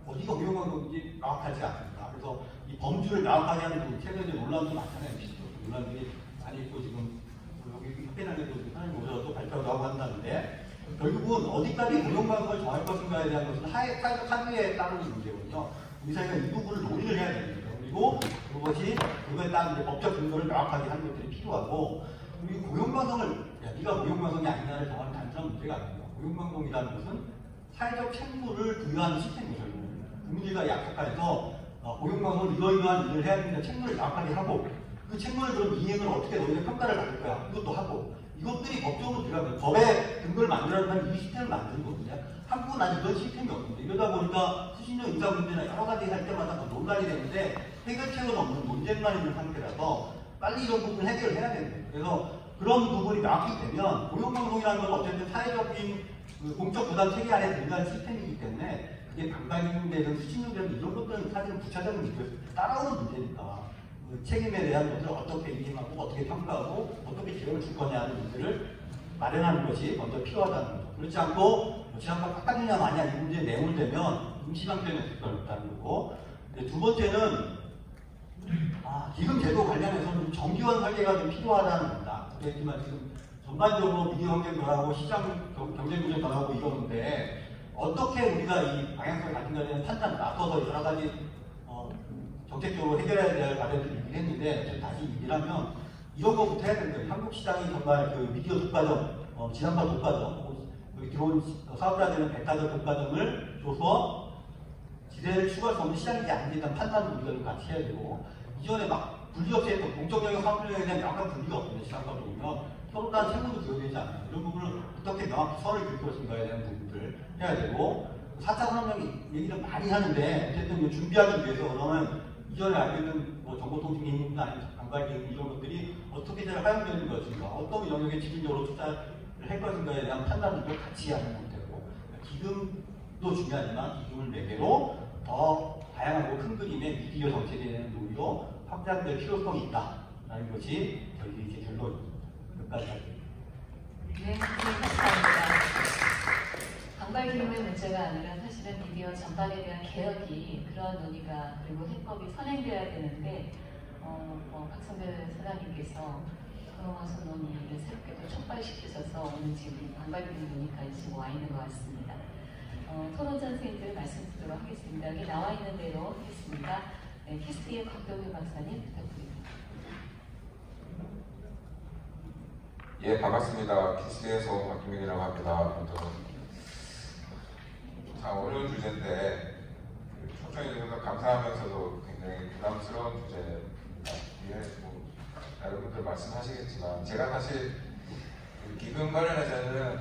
어디가 고용방송인지 명확하지 않습니다. 그래서 이 범주를 명확하게 하는 최근에 논란도 많잖아요. MBC도 논란들이 많이 있고 지금 여기 학회장에도 하나님 오셔서 발표도 하고 한다는데 결국은 어디까지 고용방송을 정할 것인가에 대한 것은 사회적 합의에 따르는 문제거든요. 우리 사회가 이 부분을 논의를 해야 됩니다. 그리고 그거에 따른 법적 근거를 명확하게 하는 것들이 필요하고 우리 고용방송을 네가 고용방송이 아니냐를 정하는 단순한 문제가 아닙니다. 고용방송이라는 것은 사회적 책무를 부여하는 시스템이죠. 국민들과 약속해서 고용방송을 이러이러한 일을 해야 된다 책무를 명확하게 하고 그 책무를 그럼 이행을 어떻게 너희들 평가를 받을 거야. 이것도 하고 이것들이 법적으로 들어가면 법의 근거를 만들어내면 이 시스템을 만드는 거거든요. 한국은 아직 이런 시스템이 없는데 이러다 보니까 수신료 인사 문제나 여러 가지 할 때마다 논란이 되는데 해결책은 없는 논쟁만 있는 상태라서 빨리 이런 부분을 해결해야 되는 거예요. 그래서 그런 부분이 명확히 되면 고용방송이라는 건 어쨌든 사회적인 공적 부담 체계 안에 들어간 시스템이기 때문에 그게 방방이되든 수신료되든 이런 것들은 사실은 부차적인 문제에서 따라오는 문제니까 그 책임에 대한 것을 어떻게 이행하고 어떻게 평가하고 어떻게 기회를 줄 거냐 하는 문제를 마련하는 것이 먼저 필요하다는 거죠. 그렇지 않고 지난번 깎아주냐 마냐 이 문제에 내몰되면 임시방편에 있을 수 없다는 거고 두 번째는 기금 제도 관련해서는 정기원 설계가 좀 필요하다는 겁니다. 그렇지만 지금 전반적으로 미디어 환경 변하고 시장 경쟁 구조 변하고 이러는데 어떻게 우리가 이 방향성을 가진가에 대한 판단 나서서 여러 가지 정책적으로 해결해야 될 과제들을 얘기를 했는데 다시 얘기를 하면 이런 거부터 해야 된다. 한국 시장이 정말 그 미디어 독과점, 지상파 독과점, 여기 들어온 사업자들은 백화점 독과점을 줘서 지대를 추구할 수 없는 시장인지 아닌지에 대한 판단 우리가 좀 같이 해야 되고 이전에 막 분리업체 했던 공적적인 사업자에 대한 명확한 분리가 없거든요. 시장과 보면 서로 다른 책무도 부여되지 않아요. 이런 부분을 어떻게 명확히 선을 긋을 것인가에 대한 부분들을 해야 되고 4차 산업혁명 얘기를 많이 하는데 어쨌든 준비하기 위해서 그러면 이전에 알고 있는 정보통신기능이나 아니면 감각기능 이런 것들이 어떻게 잘 활용되는 것인가 어떤 영역에 집중적으로 투자를 할 것인가에 대한 판단도 같이 하는 문제고 기금도 중요하지만 기금을 매개로 더 다양하고 큰 그림의 미디어 정책에 대한 논의로 확장될 필요성이 있다라는 것이 저희 이제 결론입니다. 여기까지 하겠습니다. 네, 감사합니다. 방발기금의 문제가 아니라 사실은 미디어 전반에 대한 개혁이 그러한 논의가 그리고 해법이 선행되어야 되는데 박성배 사장님께서 그동안 논의를 새롭게 또 촉발시키셔서 오늘 지금 방발기금 논의까지 지금 와 있는 것 같습니다. 토론 선생님들 말씀 듣도록 하겠습니다. 여기 나와 있는 대로 하겠습니다. 네, 키스트의 곽동규 박사님 부탁드립니다. 예, 반갑습니다. 키스트에서 박동규라고 합니다. 참 어려운 주제인데 초청해 주셔서 감사하면서도 굉장히 부담스러운 주제입니다. 여러분들 말씀하시겠지만 제가 사실 기금 관련해서는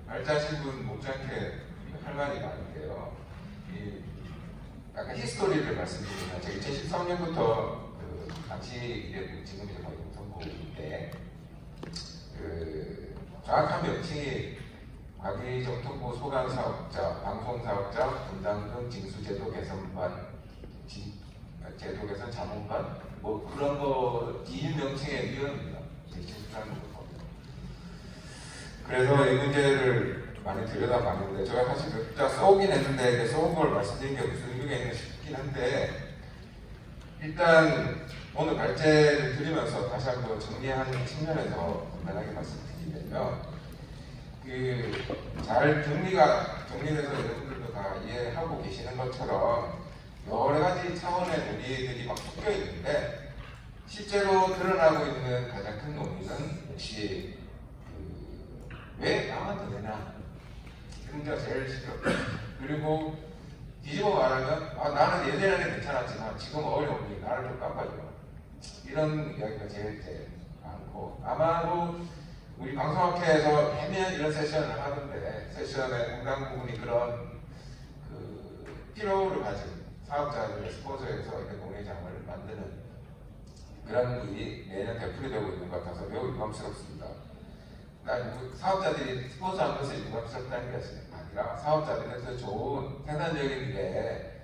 알짜신 분 못지않게 할 말이 많은데요. 약간 히스토리를 말씀드리면 제가 2013년부터 당시 지금 이제 거의 공통부인데 정확한 명칭이 과기정통부 소관사업자, 방송사업자, 분담금 징수제도 개선반, 제도 개선 자문반 뭐 그런 거 이름 명칭의 위원입니다. 2013년부터. 그래서 이 문제를 많이 들여다봤는데 제가 사실 몇 자 써오긴 했는데 써온 걸 말씀드린 게 무슨 의미가 있나 싶긴 한데 일단 오늘 발제를 들으면서 다시 한번 정리하는 측면에서 간단하게 말씀드리면요. 잘 정리돼서 여러분들도 다 이해하고 계시는 것처럼 여러 가지 차원의 논의들이 막 섞여 있는데 실제로 드러나고 있는 가장 큰 논의는 역시 왜 나만 되나? 그게 제일 싫어. 그리고 뒤집어 말하면 나는 예전에는 괜찮았지만 지금 어려우니 나를 좀 깎아줘. 이런 이야기가 제일 많고 아마도 우리 방송학회에서 매년 이런 세션을 하던데 세션의 상당 부분이 그런 그 필요를 가진 사업자들의 스포츠에서 이렇게 논의장을 만드는 그런 일이 매년 되풀이되고 있는 것 같아서 매우 유감스럽습니다. 그러니까 사업자들이 스포츠하는 것을 유감스럽다는 게 아니라 사업자들은 더 좋은 생산적인 일에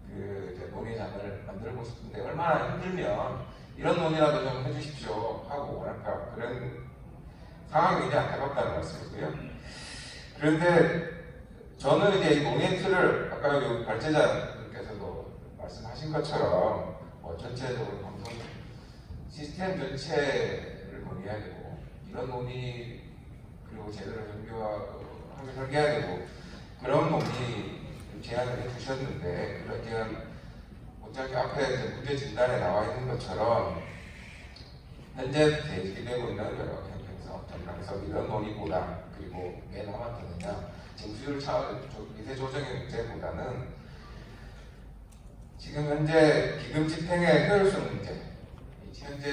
그 논의장을 만들고 싶은데 얼마나 힘들면 이런 논의라도 좀 해주십시오 하고 뭐랄까 그런 상황이 굉장히 안타깝다는 말씀이고요. 그런데 저는 이제 이 논의 틀을 아까 여기 발제자님께서도 말씀하신 것처럼 전체적으로 방송 시스템 전체를 논의해야 되고 이런 논의 그리고 제대로 설계해야 되고 그런 논의 제안을 해주셨는데 그런 제안 어차피 앞에 문제 진단에 나와 있는 것처럼 현재 제기되고 있는 여러 캠핑사업, 전랑사업 이런 논의보다 그리고 왜 남았느냐 징수율 미세 조정의 문제보다는 지금 현재 기금 집행의 효율성 문제 현재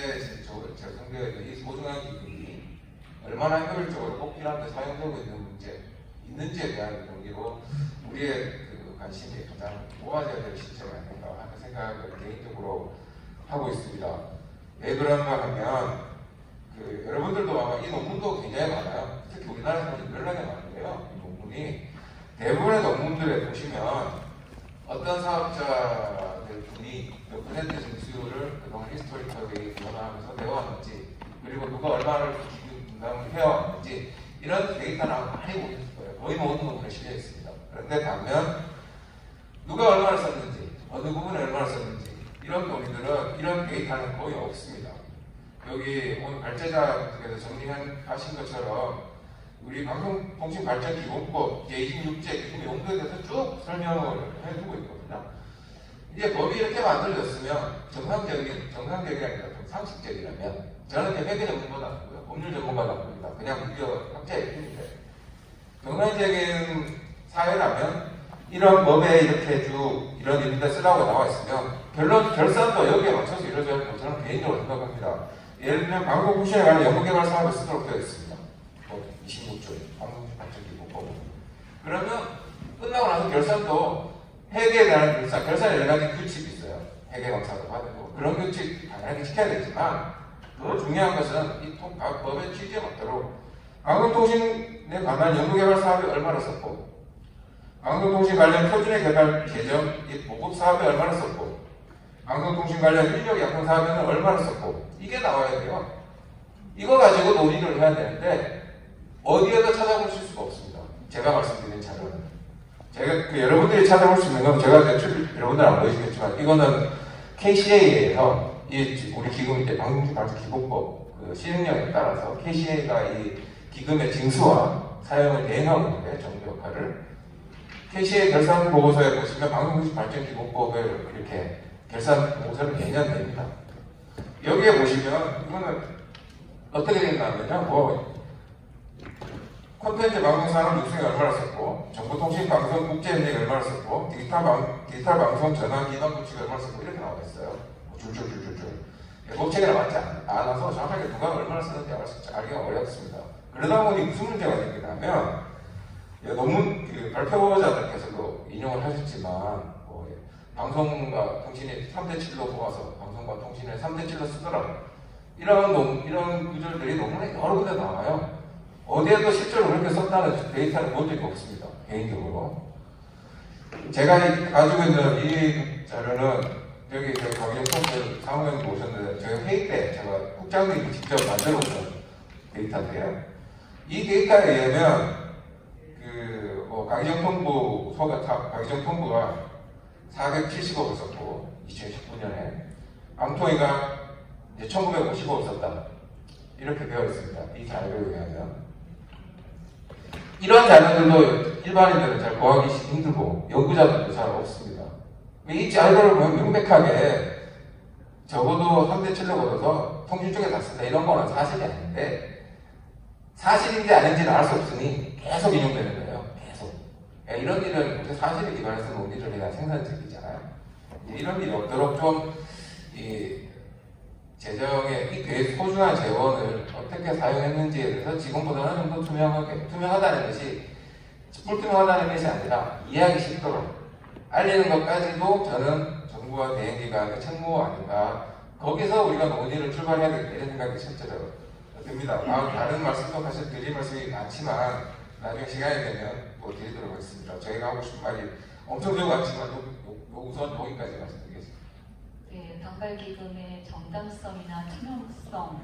제공되어 있는 이 소중한 기금이 얼마나 효율적으로 꼭 필요한데 사용되고 있는 문제 있는지에 대한 논의로 우리의 그 관심이 가장 모아져야 될 시점이 아닌가 하는 생각을 개인적으로 하고 있습니다. 왜 그런가 하면 여러분들도 아마 이 논문도 굉장히 많아요. 특히 우리나라에서 연락이 많은데요. 이 논문이 대부분의 논문들에 보시면 어떤 사업자들 분이 몇 퍼센트 증수율을 그동안 히스토리컬하게 변화하면서 내어왔는지 그리고 누가 얼마를 기금 분담을 해왔는지 이런 데이터는 많이 보실 거예요. 거의 모든 논문에 실려 있습니다. 그런데 반면 누가 얼마를 썼는지 어느 부분에 얼마를 썼는지 이런 논의들은 이런 데이터는 거의 없습니다. 여기 오늘 발제자분께서 정리하신 것처럼 우리 방송통신발전기본법 제26제 기금 용도에 대해서 쭉 설명을 해두고 있거든요. 이제 법이 이렇게 만들어졌으면 정상적이 아니라 좀 상식적이라면 저는 이제 회계 전문가도 아니고요. 법률 전문가도 아닙니다. 그냥 미디어 학자의 뿐인데 정상적인 사회라면 이런 법에 이렇게 쭉 이런 의미가 쓰라고 나와 있으면 결산도 여기에 맞춰서 이루어져야 된다고 저는 개인적으로 생각합니다. 예를 들면 방송통신에 관한 연구개발 사업을 쓰도록 되어 있습니다. 26조에 방송발전기본법은 그러면 끝나고 나서 결산도 회계에 대한 결산에 여러 가지 규칙이 있어요. 회계감사도 받고 그런 규칙 당연히 지켜야 되지만 더 중요한 것은 이 법의 취지에 맞도록 방송통신에 관한 연구개발 사업이 얼마나 썼고 방송통신 관련 표준의 개발 개정 및 보급 사업에 얼마나 썼고 방송통신 관련 인력 양성 사업에는 얼마나 썼고 이게 나와야 돼요. 이거 가지고 논의를 해야 되는데 어디에도 찾아보실 수가 없습니다. 제가 말씀드린 자료는 제가 여러분들이 찾아볼 수 있는 건 제가 여러분들 안 보이시겠지만 이거는 KCA에서 우리 기금 이제 방송통신발전기본법 시행령에 따라서 KCA가 이 기금의 징수와 사용을 대행하고 있는데 정부 역할을 KCA 결산 보고서에 보시면 방송통신발전기본법을 이렇게 결산 보고서를 매년 냅니다. 여기에 보시면 이거는 어떻게 된다면요. 콘텐츠 방송산업 육성에 얼마나 썼고 정보통신방송 국제협력에 얼마나 썼고 디지털 방송 전환 기반 구축에 얼마나 썼고 이렇게 나와 있어요. 줄줄줄줄줄. 법체계가 맞지 않아서 정확하게 누가 얼마나 쓰는지 알기가 어렵습니다. 그러다 보니 무슨 문제가 생기냐면 논문 발표자들께서도 인용을 하셨지만 방송과 통신이 3대7로 모아서 방송과 통신을 3대7로 쓰더라. 이런 구절들이 논문에 여러 군데 나와요. 어디에도 실제로 그렇게 썼다는 데이터를 본 적이 없습니다. 개인적으로. 제가 가지고 있는 이 자료는 여기 박영 총재 사무장님 오셨는데 저희 회의 때 제가 국장님이 직접 만들어 놓은 데이터인데요. 이 데이터에 의하면 강의정 통부가 470억을 썼고 2019년에 방통위가 이제 1950억을 썼다. 이렇게 되어 있습니다. 이 자료에 의하면. 이런 자료들도 일반인들은 잘 구하기 힘들고 연구자들도 잘 없습니다. 이 자료를 보면 명백하게 적어도 3대7로 걸어서 통신 쪽에 다 쓴다. 이런 거는 사실이 아닌데 사실인지 아닌지는 알 수 없으니 계속 인용되는 거예요. 계속. 이런 일은 사실에 기반해서 논의를 해야 생산적이잖아요. 이런 일이 없도록 좀 재정의 이 되게 소중한 재원을 어떻게 사용했는지에 대해서 지금보다는 어느 정도 투명하다는 것이 불투명하다는 것이 아니라 이해하기 쉽도록 알리는 것까지도 저는 정부와 대행기관의 책무 아닌가. 거기서 우리가 논의를 출발해야 되겠다 이런 생각이 실제로 듭니다. 다른 말씀도 사실 드릴 말씀이 많지만 나중에 시간이 되면 또 드리도록 하겠습니다. 저희가 하고 싶은 말이 엄청 적어 같지만 우선 여기까지 말씀드리겠습니다. 네, 방발기금의 정당성이나 투명성,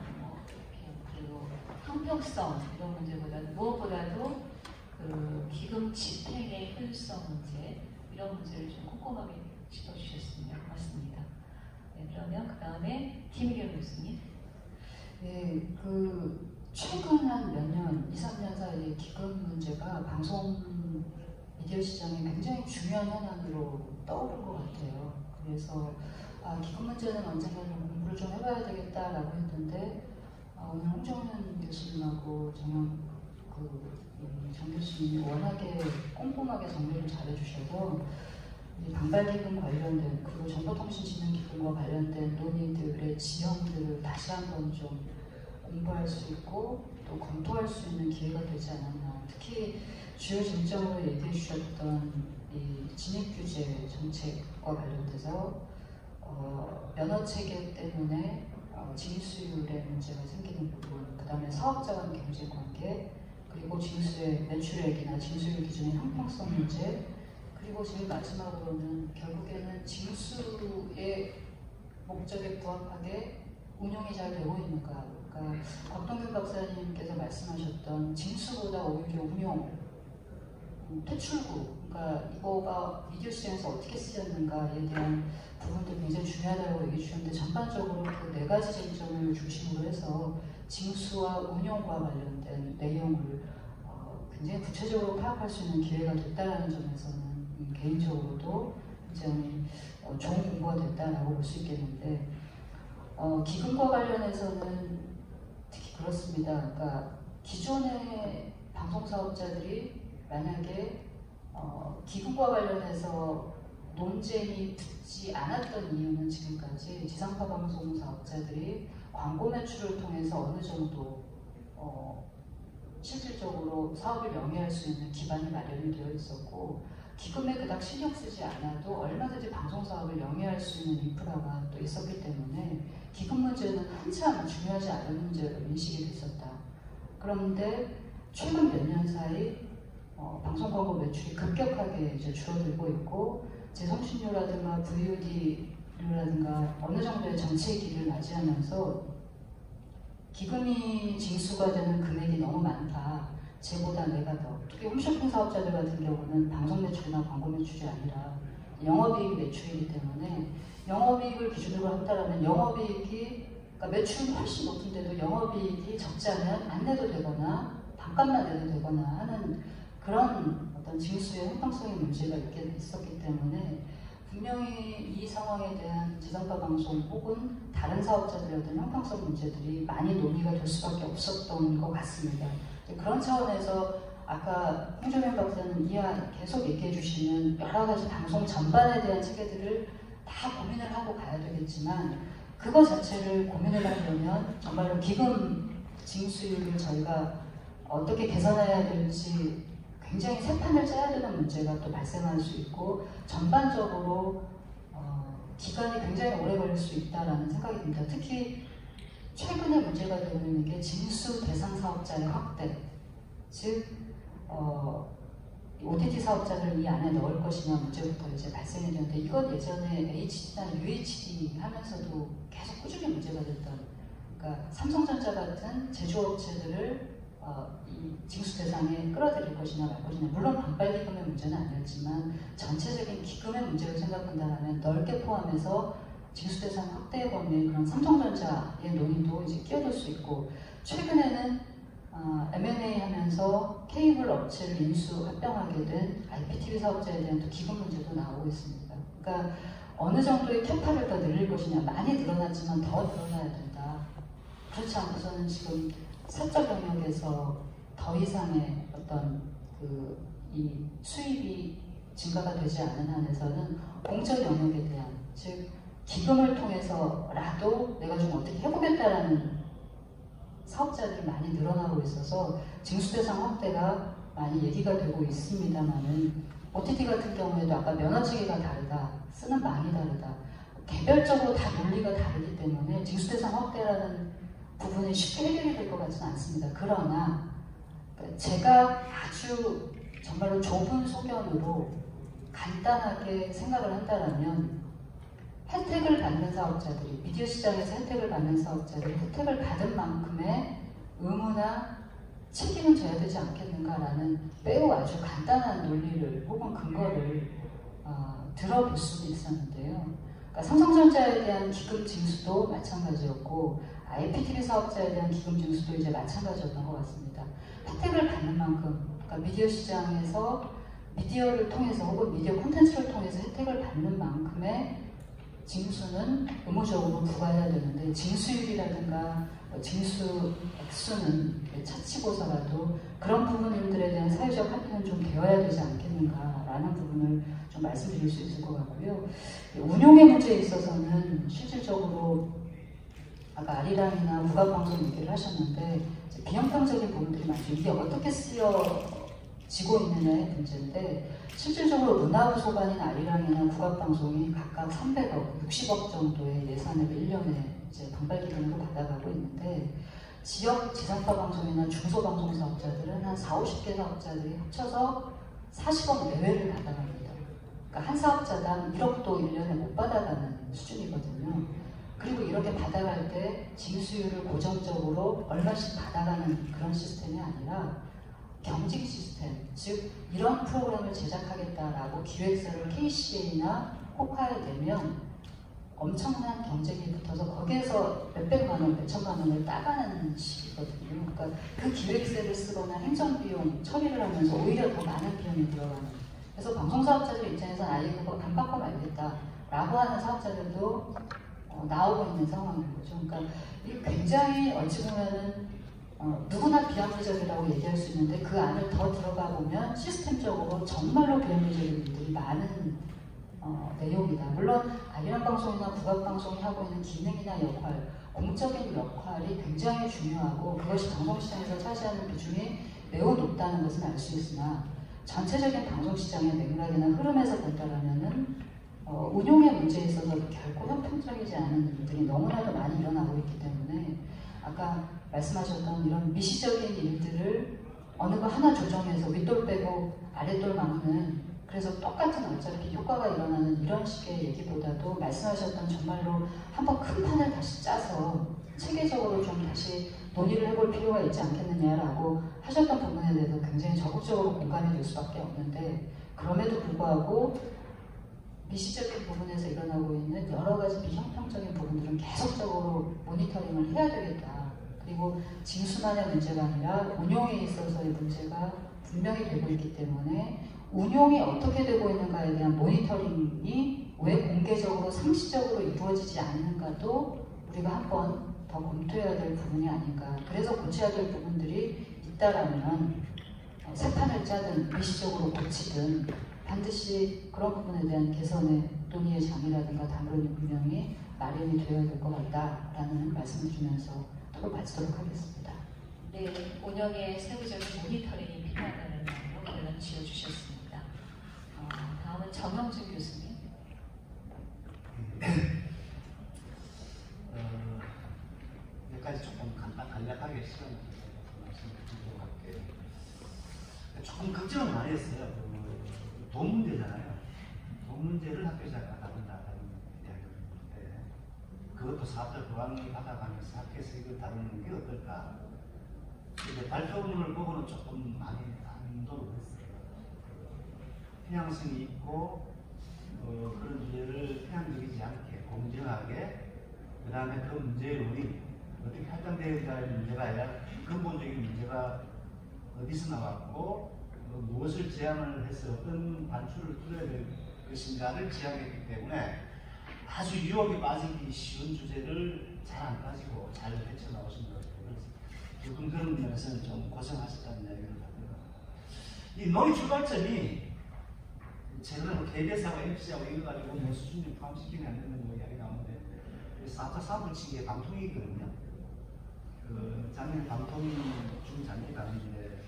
그리고 형평성 이런 문제보다는 무엇보다도 그 기금 집행의 효율성 문제 이런 문제를 좀 꼼꼼하게 짚어주셨으면 고맙습니다. 네, 그러면 그 다음에 김희경 교수님. 네, 최근 한 몇 년, 2, 3년 사이에 기금 문제가 방송 미디어 시장에 굉장히 중요한 현안으로 떠오른 것 같아요. 그래서 기금 문제는 언젠가 좀 공부를 좀 해봐야 되겠다라고 했는데 오늘 홍정윤 교수님하고 정 교수님이 워낙에 꼼꼼하게 정리를 잘해주셔서 방발기금 관련된 그리고 정보통신진흥기금과 관련된 논의들의 지형들을 다시 한번 좀 공부할 수 있고 또 검토할 수 있는 기회가 되지 않았나. 특히 주요 쟁점으로 얘기해 주셨던 이 진입규제 정책과 관련돼서 면허체계 때문에 징수율에 문제가 생기는 부분, 그 다음에 사업자 간 경쟁관계, 그리고 징수의 매출액이나 징수율 기준의 형평성 문제, 그리고 제일 마지막으로는 결국에는 징수의 목적에 부합하게 운영이 잘 되고 있는가. 그러니까 곽동균 박사님께서 말씀하셨던 징수보다 오히려 운영, 퇴출구, 그러니까 이거가 미디어 시장에서 어떻게 쓰였는가에 대한 부분도 굉장히 중요하다고 얘기해 주셨는데 전반적으로 그 네 가지 쟁점을 중심으로 해서 징수와 운영과 관련된 내용을 굉장히 구체적으로 파악할 수 있는 기회가 됐다는 점에서는 개인적으로도 굉장히 좋은 공부가 됐다라고 볼 수 있겠는데 기금과 관련해서는 특히 그렇습니다. 그러니까 기존의 방송사업자들이 만약에 기금과 관련해서 논쟁이 붙지 않았던 이유는 지금까지 지상파 방송 사업자들이 광고 매출을 통해서 어느 정도 실질적으로 사업을 영위할 수 있는 기반이 마련이 되어 있었고 기금에 그닥 신경 쓰지 않아도 얼마든지 방송 사업을 영위할 수 있는 인프라가 또 있었기 때문에 기금 문제는 한참 중요하지 않은 문제로 인식이 됐었다. 그런데 최근 몇 년 사이 방송 광고 매출이 급격하게 이제 줄어들고 있고 재송신료라든가 VOD료라든가 어느 정도의 정체기를 맞이하면서 기금이 징수가 되는 금액이 너무 많다. 쟤보다 내가 더. 특히 홈쇼핑 사업자들 같은 경우는 방송 매출이나 광고 매출이 아니라 영업이익 매출이기 때문에 영업이익을 기준으로 한다면 영업이익이 그러니까 매출은 훨씬 높은데도 영업이익이 적자면 안 내도 되거나 반값만 내도 되거나 하는 그런 어떤 징수의 형평성의 문제가 있었기 때문에 분명히 이 상황에 대한 지상파 방송 혹은 다른 사업자들에 대한 형평성 문제들이 많이 논의가 될 수밖에 없었던 것 같습니다. 그런 차원에서 아까 홍정현 박사는 계속 얘기해 주시는 여러 가지 방송 전반에 대한 체계들을 다 고민을 하고 가야 되겠지만 그거 자체를 고민을 하려면 정말로 기금 징수율을 저희가 어떻게 개선해야 될지 굉장히 새 판을 짜야 되는 문제가 또 발생할 수 있고 전반적으로 기간이 굉장히 오래 걸릴 수 있다는 생각이 듭니다. 특히 최근에 문제가 되고 있는 게 징수 대상 사업자의 확대, 즉 OTT 사업자를 이 안에 넣을 것이냐 문제부터 이제 발생이 되는데 이건 예전에 HD나 UHD 하면서도 계속 꾸준히 문제가 됐던 그러니까 삼성전자 같은 제조업체들을 이 징수 대상에 끌어들일 것이냐 말 것이냐 물론 반발기금의 문제는 아니었지만 전체적인 기금의 문제를 생각한다면 넓게 포함해서 징수 대상 확대 범위에 그런 삼성전자의 논의도 이제 끼어들 수 있고 최근에는 M&A 하면서 케이블 업체를 인수 합병하게 된 IPTV 사업자에 대한 또 기금 문제도 나오고 있습니다. 그러니까 어느 정도의 캐파를 더 늘릴 것이냐 많이 늘어났지만 더 늘어나야 된다. 그렇지 않고서는 지금 사적 영역에서 더 이상의 어떤 이 수입이 증가가 되지 않은 한에서는 공적 영역에 대한 즉 기금을 통해서라도 내가 좀 어떻게 해보겠다라는 사업자들이 많이 늘어나고 있어서 징수대상 확대가 많이 얘기가 되고 있습니다만은 OTT 같은 경우에도 아까 면허체계가 다르다, 쓰는 망이 다르다, 개별적으로 다 논리가 다르기 때문에 징수대상 확대라는 부분이 쉽게 해결이 될 것 같지는 않습니다. 그러나 제가 아주 정말로 좁은 소견으로 간단하게 생각을 한다면 혜택을 받는 사업자들이, 미디어 시장에서 혜택을 받는 사업자들이 혜택을 받은 만큼의 의무나 책임은 져야 되지 않겠는가라는 매우 아주 간단한 논리를 혹은 근거를 들어볼 수도 있었는데요. 그러니까 삼성전자에 대한 기금 징수도 마찬가지였고 IPTV 사업자에 대한 기금 징수도 이제 마찬가지였던 것 같습니다. 혜택을 받는 만큼, 그러니까 미디어 시장에서 미디어를 통해서 혹은 미디어 콘텐츠를 통해서 혜택을 받는 만큼의 징수는 의무적으로 부과해야 되는데 징수율이라든가 징수 액수는 차치고서라도 그런 부분들에 대한 사회적 합의는 좀 되어야 되지 않겠는가라는 부분을 좀 말씀드릴 수 있을 것 같고요. 운용의 문제에 있어서는 실질적으로 아까 아리랑이나 국악방송 얘기를 하셨는데 비형평적인 부분들이 많죠. 이게 어떻게 쓰여지고 있느냐의 문제인데 실질적으로 문화부 소관인 아리랑이나 국악방송이 각각 300억, 60억 정도의 예산을 1년에 이제 분발기금으로 받아가고 있는데 지역 지상파 방송이나 중소방송 사업자들은 한 40, 50개 사업자들이 합쳐서 40억 내외를 받아갑니다. 그러니까 한 사업자당 1억도 1년에 못 받아가는 수준이거든요. 그리고 이렇게 받아갈 때 징수율을 고정적으로 얼마씩 받아가는 그런 시스템이 아니라 경직 시스템, 즉 이런 프로그램을 제작하겠다라고 기획서를 KCA나 호카에 내면 엄청난 경쟁이 붙어서 거기에서 몇백만 원, 몇천만 원을 따가는 식이거든요. 그러니까 그 기획서를 쓰거나 행정비용 처리를 하면서 오히려 더 많은 비용이 들어가는. 그래서 방송사업자들 입장에서는 아예 그거 안 받고 말겠다라고 하는 사업자들도 나오고 있는 상황인 거죠. 그러니까 이게 굉장히 어찌 보면은 누구나 비합리적이라고 얘기할 수 있는데 그 안을 더 들어가 보면 시스템적으로 정말로 비합리적인 일들이 많은 내용이다. 물론 아리랑 방송이나 국악방송이 하고 있는 기능이나 역할, 공적인 역할이 굉장히 중요하고 그것이 방송시장에서 차지하는 비중이 매우 높다는 것은 알 수 있으나 전체적인 방송시장의 맥락이나 흐름에서 본다라면은 운용의 문제에 있어서 결코 형평적이지 않은 일들이 너무나도 많이 일어나고 있기 때문에 아까 말씀하셨던 이런 미시적인 일들을 어느 거 하나 조정해서 윗돌 빼고 아랫돌 막는, 그래서 똑같은 어차피 효과가 일어나는 이런 식의 얘기보다도 말씀하셨던 정말로 한번 큰 판을 다시 짜서 체계적으로 좀 다시 논의를 해볼 필요가 있지 않겠느냐라고 하셨던 부분에 대해서 굉장히 적극적으로 공감이 될 수밖에 없는데 그럼에도 불구하고 미시적인 부분에서 일어나고 있는 여러 가지 비형평적인 부분들은 계속적으로 모니터링을 해야 되겠다. 그리고 징수만의 문제가 아니라 운용에 있어서의 문제가 분명히 되고 있기 때문에 운용이 어떻게 되고 있는가에 대한 모니터링이 왜 공개적으로 상시적으로 이루어지지 않는가도 우리가 한번 더 검토해야 될 부분이 아닌가. 그래서 고쳐야 될 부분들이 있다라면 새 판을 짜든 미시적으로 고치든 반드시 그런 부분에 대한 개선의 논의의 장이라든가 담론이 분명히 마련이 되어야 될 것 같다라는 말씀을 드리면서 토론 마치도록 하겠습니다. 네, 운영의 세부적인 모니터링이 필요하다는 말로 결론 지어주셨습니다. 다음은 정영준 교수님. 여기까지 조금 간략하게 시간을 말씀드리도록 할게요. 조금 걱정을 많이 했어요. 돈 문제잖아요. 돈 문제를 학교에다가 다룬다는 이야기를 했는데 그것도 사업자 보완을 받아가면서 학교에서 이걸 다루는 게 어떨까. 근데 발표문을 보고는 조금 많이 안도를 했어요. 편향성이 있고 그런 주제를 편향적이지 않게 공정하게, 그 다음에 그 문제의 원인, 어떻게 할당되어야할 문제가 아니라 근본적인 문제가 어디서 나왔고 무엇을 제안을 해서 어떤 반출을 뚫어야 될 것인가를 지향했기 때문에 아주 유혹에 빠지기 쉬운 주제를 잘 안 빠지고 잘 헤쳐나오신 것 같아요. 조금 그런 면에서는 좀 고생하셨다는 이야기를 하고요. 이 논의 출발점이 최근에 KBS하고 MBC하고 이거 가지고 뭐 수준이 포함시키면 안 되는 뭐 이야기 나오는데 4차 사부치기의 방통위거든요. 그 작년 방통위 중장기가 있는데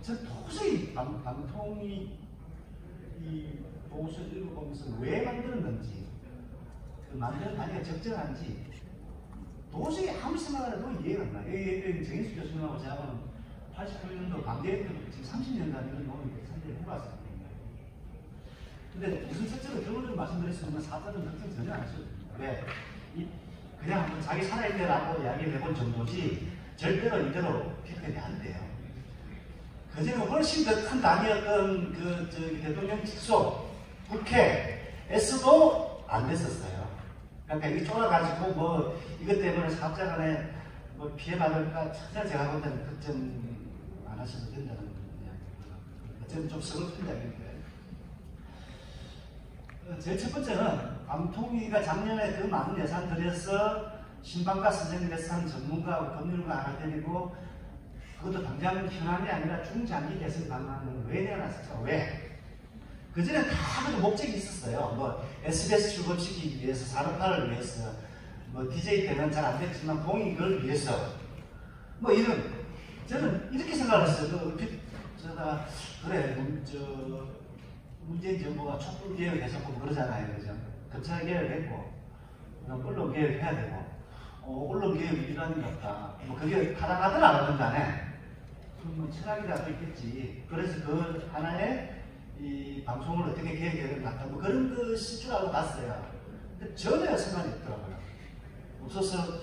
전 도저히 방통위 이 보고서 읽어보면서 왜 만들었는지 그 만드는 단위가 적절한지 도저히 아무 생각을 해도 이해가 안 나요. 정인수 교수님하고 제가 88년도 강대회 때부터 지금 30년간 이런 논의를 상당히 해봤습니다. 근데 무슨 실제로 결론을 말씀드렸으면 사자는 걱정 전혀 안 하셔도 됩니다. 왜? 그냥 한번 자기 살아있네라고 이야기를 해본 정도지 절대로 이대로 개편이 안 돼요. 그전에 훨씬 더 큰 단위였던 대통령 직속 국회에서도 안 됐었어요. 그러니까 이게 쫄아가지고 뭐 이것 때문에 사업자 간에 뭐 피해받을까 전혀 제가 볼 때는 걱정 안 하셔도 된다는 이야기고요. 어쨌든 좀 서글픈 이야기인데 제일 첫 번째는 방통위가 작년에 그 많은 예산 들여서 신방과 선생 예산 전문가하고 법률가 하나 데리고 그것도 당장 현안이 아니라 중장기 개선 방안을 왜 내놨을까? 왜? 그전에 다 그 목적이 있었어요. 뭐 SBS 출범시키기 위해서, 산업화를 위해서, 뭐 DJ 때는 잘 안 됐지만 공익을 위해서, 뭐 이런 저는 이렇게 생각을 했어요. 그래 문재인 정부가 촛불 개혁을 했었고 그러잖아요, 그죠? 검찰 개혁을 했고, 언론 개혁을 해야 되고, 언론 개혁이 필요한 것 같다. 뭐 그게 타당하든 안 하든 간에 뭐 철학이라도 있겠지. 그래서 그 하나의 이 방송을 어떻게 개혁해야 될것 같다. 뭐 그런 것일 줄 알고 봤어요. 근데 전혀 생각이 없더라고요. 없어서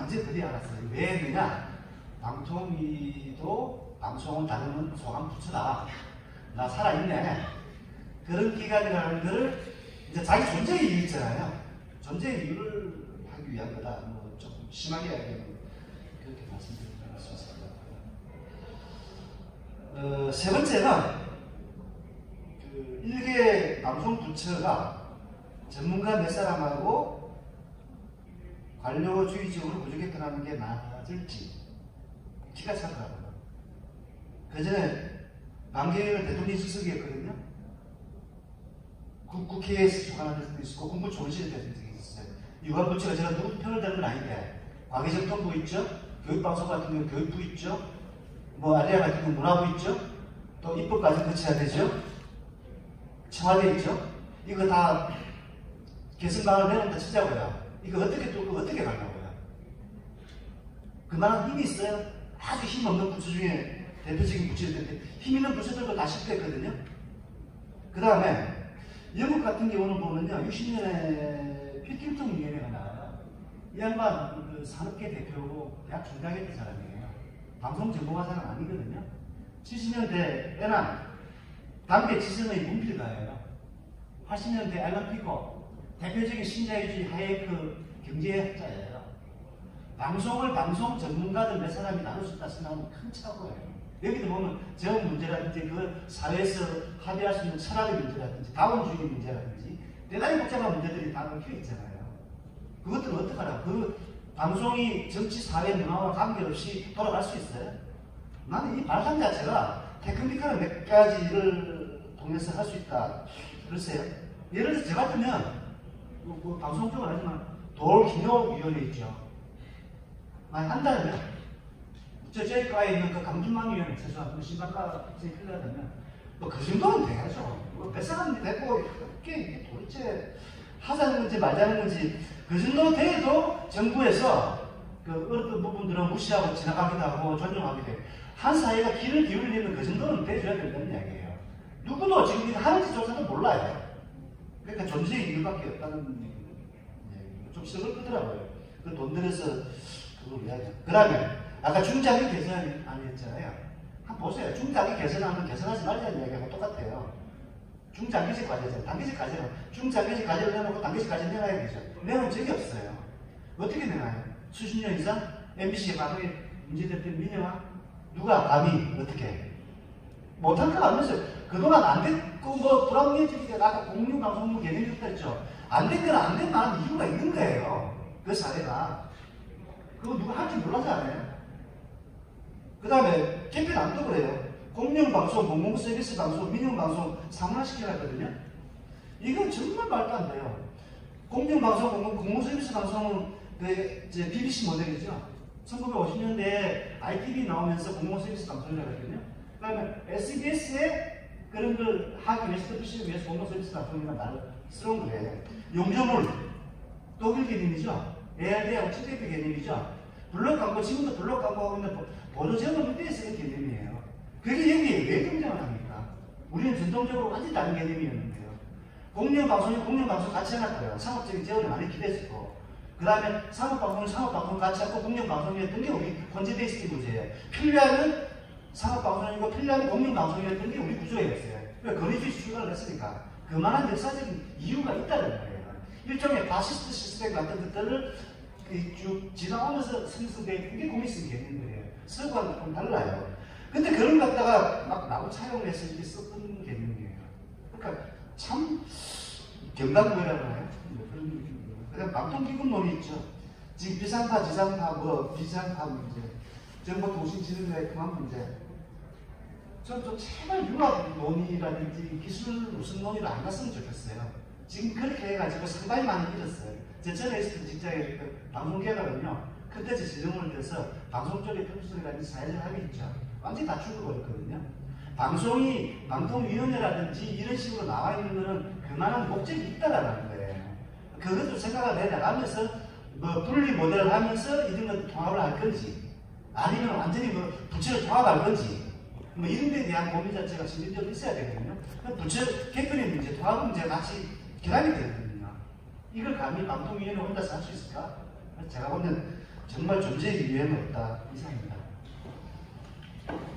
이제 드디어 알았어요. 왜 했느냐? 방통위도 방송을 다루는 소감 부처다. 나 살아있네. 그런 기관이라는 것을 이제 자기 존재의 이유 있잖아요. 존재의 이유를 하기 위한 거다. 뭐 조금 심하게 하면 그렇게 말씀드릴 수 있을 것 같고요. 세 번째는 그 일개 방송 부처가 전문가 몇 사람하고 관료주의적으로 부족했다는 게 맞을지 기가 차더라고요. 그 전에 남경을 대통령 수석이었거든요. 국회에서 주관하는 적도 있었고 국무총리실 때 적이 있었어요. 유관부처가 제가 누구 편을 드는 건 아닌데 과기정통부 있죠. 교육방송 같은 경우는 교육부 있죠. 뭐 아리아 같은 경우는 문화부 있죠. 또 입법까지 거쳐야 되죠. 청와대 있죠. 이거 다 개선방을 내놓는다 치자고요. 이거 어떻게 가려고요? 그만한 힘이 있어요. 아주 힘없는 부처 중에 대표적인 부처들인데 힘 있는 부처들도 다 실패했거든요. 그 다음에 영국 같은 경우는 보면요, 60년에 필킴통 위원회가 나와요. 이 양반 그 산업계 대표고 대학 총장했던 사람이에요. 방송 전공한 사람 아니거든요. 70년대 당대 지성의 문필가예요. 80년대 앨런 피코 대표적인 신자유주의 하이에크 경제학자예요. 방송 전문가들 몇 사람이 나눌 수 있다 생각하면 큰 차고예요. 여기도 보면 제업 문제라든지 그 사회에서 합의할 수 있는 철학의 문제라든지 다원주의 문제라든지 대단히 복잡한 문제들이 다 얽혀 있잖아요. 그것들을 어떡하라고? 그 방송이 정치, 사회, 문화와 관계없이 돌아갈 수 있어요? 나는 이 발상 자체가 테크니컬한 몇 가지를 통해서 할 수 있다. 글쎄요. 예를 들어서 저 같으면 뭐 방송 쪽은 아니지만 돌기뇨위원회 있죠. 많이 한다면 저희 과에 있는 그 강준만위원회 최소한 신박과 생각하면 뭐 그 정도는 돼야죠. 뭐 몇 사람이 되고 이게 도대체 하자는 건지 말자는 건지 그 정도 돼도 정부에서 그 어떤 부분들은 무시하고 지나가기도 하고 존중하기도 해요. 한 사회가 길을 기울이려면 그 정도는 돼줘야 된다는 이야기예요. 누구도 지금 하는지 조사도 몰라요. 그러니까 존재의 이유밖에 없다는 얘기예요. 좀 썩을거더라고요. 그 돈 들여서 그걸 이야기해요. 그 다음에 아까 중장기 개선 아니었잖아요. 한번 보세요. 중장기 개선하면 개선하지 말자는 이야기하고 똑같아요. 중장기적 과제잖아요. 단기적 과제는 중장기적 과제를 내놓고 단기적 과제 내놔야 되죠. 내놓은 적이 없어요. 어떻게 내놔요? 수십 년 이상 MBC가 과거에 문제됐던 민영화 누가 감히 어떻게 못한 건 아니면서 그동안 안 됐고 뭐 불합리해지니까 아까 공유방송국 개념이 있다 했죠. 안 된 건 안 된 만한 이유가 있는 거예요. 그 사례가. 그거 누가 할 줄 몰라서 안 해요. 그 다음에 캠페인 안도 그래요. 공영방송, 공공서비스 방송, 민영방송 상환시키라 했거든요. 이건 정말 말도 안 돼요. 공영방송, 공공서비스 방송은 이제 BBC 모델이죠. 1950년대에 ITV 나오면서 공공서비스 방송이라고 했거든요. 그다음에 SBS에 그런 걸 하기 위해서, 뜻을 위해서 공공서비스 방송이라는 말을 쓰는 거예요. 용조물, 독일 개념이죠. ARD하고 TTP 개념이죠. 블록 광고, 지금도 블록 광고하고 있는 보도제목 밑에 쓰는 개념이에요. 그게 여기에 왜 등장을 합니까? 우리는 전통적으로 완전히 다른 개념이었는데요. 공영방송이 공영방송 같이 해놨고요. 상업적인 재원을 많이 기대했고, 그 다음에 상업방송은 상업방송 같이 하고 공영방송이었던 게 우리 콘제데이스티 구조예요. 필요하는 상업방송이고 필요한 공영방송이었던 게 우리 구조였어요. 그러니까 권위주의 출발을 했으니까 그만한 역사적인 이유가 있다는 거예요. 일종의 파시스트 시스템 같은 것들을 쭉 지나오면서 생성된 게 공익성 개념이에요. 서구와는 좀 달라요. 근데 그런 것 갖다가 막 나무 차용해서 이렇게 썼던 개념이에요. 그러니까 참 경감고라고 해요. 그런 느낌이에요. 그다음 방통기금론이 있죠. 지금 비상파, 지상파, 비상파 문제, 정보통신진흥의 그만 문제. 좀 제발 융합론이라든지 기술 우선 논의를 안 갔으면 좋겠어요. 지금 그렇게 해가지고 상당히 많이 잃었어요. 제 전에 있었던 직장에 방송계가는요, 그때제 지정을 해서 방송 쪽에 평소라든지 사회적 합의 있죠. 완전히 다 죽어버렸거든요. 방송이, 방통위원회라든지 이런 식으로 나와 있는 거는 그만한 목적이 있다라는 거예요. 그것도 생각을 해나가면서 분리 모델을 하면서 이런 것도 통합을 할 건지, 아니면 완전히 부처를 통합할 건지, 이런 데에 대한 고민 자체가 심리적으로 있어야 되거든요. 부처 개편의 문제, 통합 문제가 같이 결합이 되거든요. 이걸 감히 방통위원회 혼자서 할 수 있을까? 제가 보면 정말 존재의 이유는 없다 이상입니다.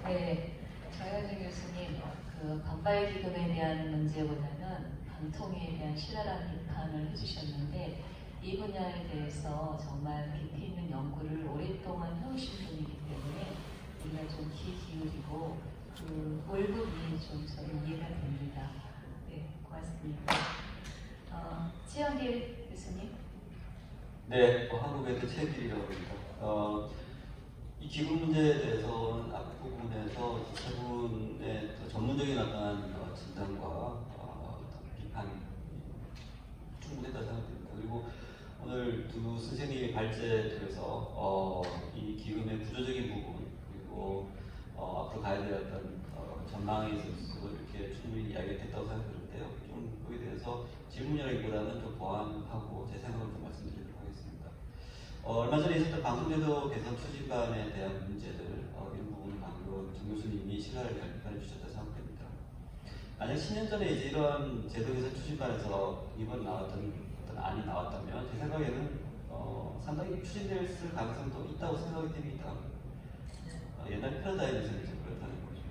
네, 정현준 교수님, 그 반발 기금에 대한 문제보다는 방통위에 대한 신랄한 비판을 해주셨는데 이 분야에 대해서 정말 깊이 있는 연구를 오랫동안 해오신 분이기 때문에 우리가 좀 귀 기울이고 그 올부분이 좀 저는 이해가 됩니다. 네, 고맙습니다. 최영길 교수님. 네, 한국에도 최길이라고 합니다. 이 기금 문제에 대해서는 앞부분에서 세 분의 전문적인 어떤 진단과 비판이 충분했다고 생각됩니다. 그리고 오늘 두 선생님의 발제에 통해서 이 기금의 구조적인 부분 그리고 앞으로 가야 될 어떤 전망에 있어서 이렇게 충분히 이야기가 됐다고 생각드는데요. 좀 거기에 대해서 질문이라기보다는 좀 보완하고 제 생각을 좀 말씀드리도록 하겠습니다. 얼마 전에 있었던 방송제도 개선 추진반에 대한 문제들 이런 부분은 방금 정 교수님이 시간을 잘 비판해 주셨다고 생각됩니다. 만약 10년 전에 이제 이런 제도 개선 추진반에서 이번 나왔던 어떤 안이 나왔다면 제 생각에는 상당히 추진될 가능성도 있다고 생각이 됩니다. 옛날 패러다임에서 이제 그렇다는 거죠.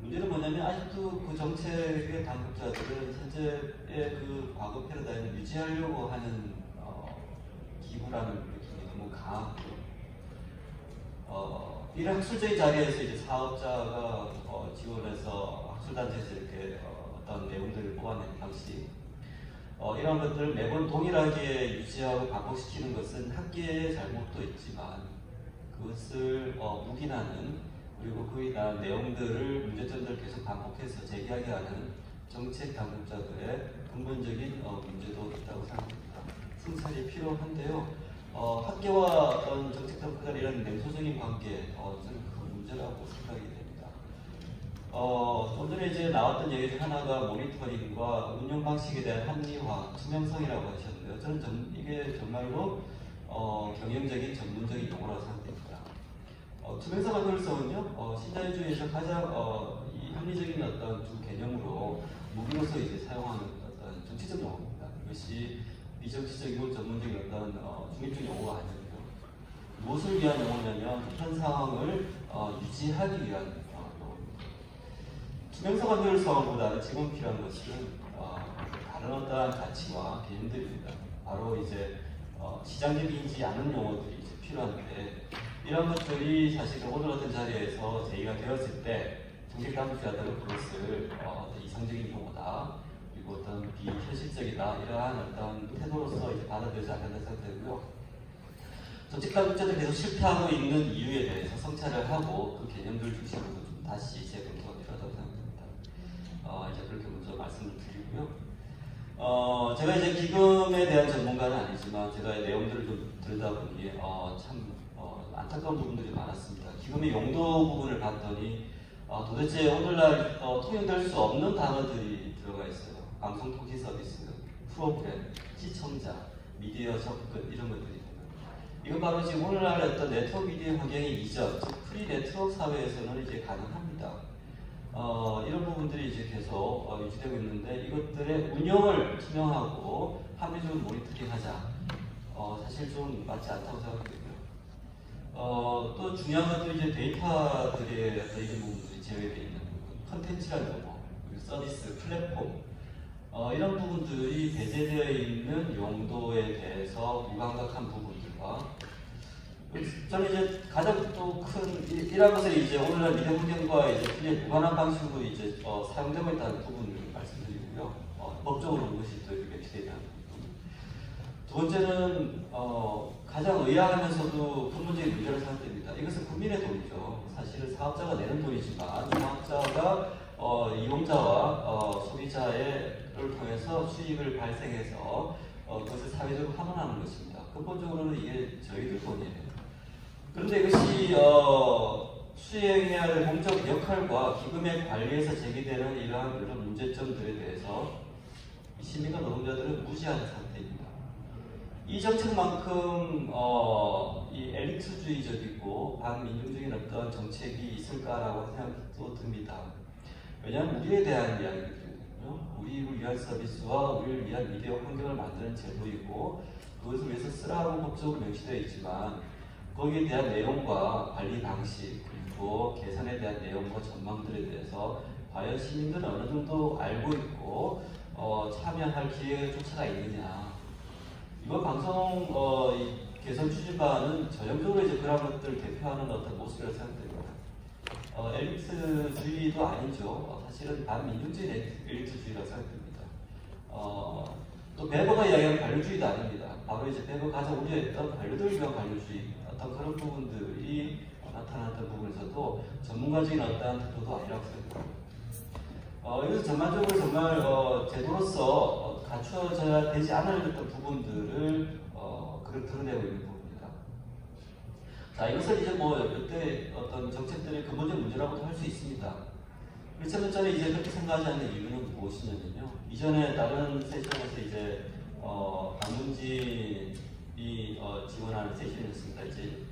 문제는 뭐냐면 아직도 그 정책의 당국자들은 현재의 그 과거 패러다임을 유지하려고 하는 기구라는 느낌이 너무 강하고 이런 학술적인 자리에서 이제 사업자가 지원해서 학술단체에서 이렇게 어떤 내용들을 뽑아내는 방식 이런 것들을 매번 동일하게 유지하고 반복시키는 것은 학계의 잘못도 있지만 그것을 묵인하는 그리고 그에 대한 내용들을 문제점들을 계속 반복해서 제기하게 하는 정책 당국자들의 근본적인 문제도 있다고 생각합니다. 승찰이 필요한데요. 학계와 어떤 정책 당국자들 이런 냉소적인 관계 저는 그 문제라고 생각이 됩니다. 좀 전에 이제 나왔던 얘기 중 하나가 모니터링과 운영 방식에 대한 합리화, 투명성이라고 하셨는데요. 저는 이게 정말로 경영적인 전문적인 용어라고 생각됩니다. 투명성과 효율성은요, 신자유주의에서 가장 이 합리적인 어떤 두 개념으로 무기로서 이제 사용하는 어떤 정치적 용어입니다. 이것이 비정치적이고 전문적인 어떤 중립적 용어가 아니고요. 무엇을 위한 용어냐면 현 상황을 유지하기 위한 용어입니다. 투명성과 효율성보다는 지금 필요한 것은 다른 어떠한 가치와 개념들입니다. 바로 이제 시장적이지 않은 용어들이 이제 필요한데 이런 것들이 사실 오늘 같은 자리에서 제기가 되었을 때 정책 당국자들은 그것을 이상적인 용어다 그리고 어떤 비현실적이다 이러한 어떤 태도로서 이제 받아들이지 않는다 생각되고요. 정책 당국자들이 계속 실패하고 있는 이유에 대해서 성찰을 하고 그 개념들 중심으로 좀 다시 재검토가 필요하다고 생각됩니다. 이제 그렇게 먼저 말씀을 드리고요. 제가 이제 기금에 대한 전문가는 아니지만 제가 내용들을 좀 들다 보니 참 안타까운 부분들이 많았습니다. 기금의 용도 부분을 봤더니 도대체 오늘날 통용될 수 없는 단어들이 들어가 있어요. 방송 통신 서비스, 프로그램, 시청자, 미디어 접근 이런 것들이. 이건 바로 지금 오늘날 어떤 네트워크 미디어 환경의 이전, 즉 프리 네트워크 사회에서는 이제 가능합니다. 이런 부분들이 이제 계속 유지되고 있는데 이것들의 운영을 투명하고 합리적으로 모니터링하자. 사실 좀 맞지 않다고 생각되고요. 또 중요한 것들이 이제 데이터들의 어떤 이런 부분들이 제외되어 있는 부분, 컨텐츠라는 용어, 그리고 서비스, 플랫폼 이런 부분들이 배제되어 있는 용도에 대해서 무감각한 부분들과 저는 이제 가장 또 큰 이런 것을 이제 오늘날 미래 환경과 이제 굉장히 무관한 방식으로 이제 사용되고 있다는 부분을 말씀드리고요. 법적으로 무엇이 또 이렇게 매치되지 않는 부분. 두 번째는 가장 의아하면서도 근본적인 문제를 생각됩니다. 이것은 국민의 돈이죠. 사실은 사업자가 내는 돈이지만 사업자가 이용자와 소비자를 통해서 수익을 발생해서 그것을 사회적으로 환원하는 것입니다. 근본적으로는 이게 저희들 돈이에요. 그런데 이것이 수행해야 될 공적 역할과 기금의 관리에서 제기되는 이러한 문제점들에 대해서 시민과 노동자들은 무시하는 상태입니다. 이 정책만큼 이 엘리트주의적이고 반민중적인 어떤 정책이 있을까라고 생각도 듭니다. 왜냐하면 우리에 대한 이야기거든요. 우리를 위한 서비스와 우리를 위한 미디어 환경을 만드는 제도이고 그것을 위해서 쓰라고 법적으로 명시되어 있지만 거기에 대한 내용과 관리 방식 그리고 개선에 대한 내용과 전망들에 대해서 과연 시민들은 어느 정도 알고 있고 참여할 기회조차가 있느냐. 이번 방송 개선 추진반은 전형적으로 이제 그런 것들을 대표하는 어떤 모습이라고 생각됩니다. 엘리트주의도 아니죠. 사실은 반민중적인 엘리트주의라고 생각됩니다. 또 베버가 이야기하는 관료주의도 아닙니다. 바로 이제 베버 가장 우려했던 관료들을 위한 관료주의 어떤 그런 부분들이 나타났던 부분에서도 전문가적인 어떠한 태도도 아니라고 생각합니다. 이것은 전반적으로 정말 제도로서 갖추어져야 되지 않을 어떤 부분들을 드러내고 있는 부분입니다. 자, 이것을 이제 이때 어떤 정책들의 근본적 문제라고도 할 수 있습니다. 그렇지만 저는 이제 그렇게 생각하지 않는 이유는 무엇이냐면요. 이전에 다른 세션에서 이제 박문진이 지원하는 세션이었습니다. 이제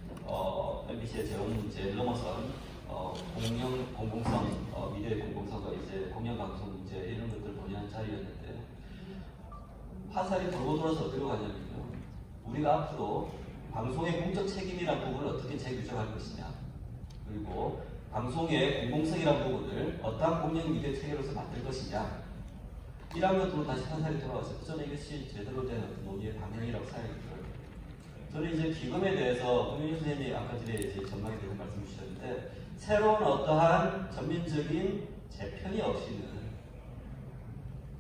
MBC의 재원 문제를 넘어선 공공성, 미디어의 공공성과 이제 공영방송 문제 이런 것들을 논의하는 자리였는데 화살이 돌고 돌아서 어디로 가냐면요. 우리가 앞으로 방송의 공적 책임이라는 부분을 어떻게 재규정할 것이냐 그리고 방송의 공공성이라는 부분을 어떠한 공영 미디어 체계로서 만들 것이냐 이런 것으로 다시 화살이 돌아왔어요. 저는 이것이 제대로 된 논의의 방향이라고 생각이 들어요. 저는 이제 기금에 대해서 홍윤희 선생님이 아까 전에 이제 전망에 대해서 말씀 주셨는데 새로운 어떠한 전민적인 재편이 없이는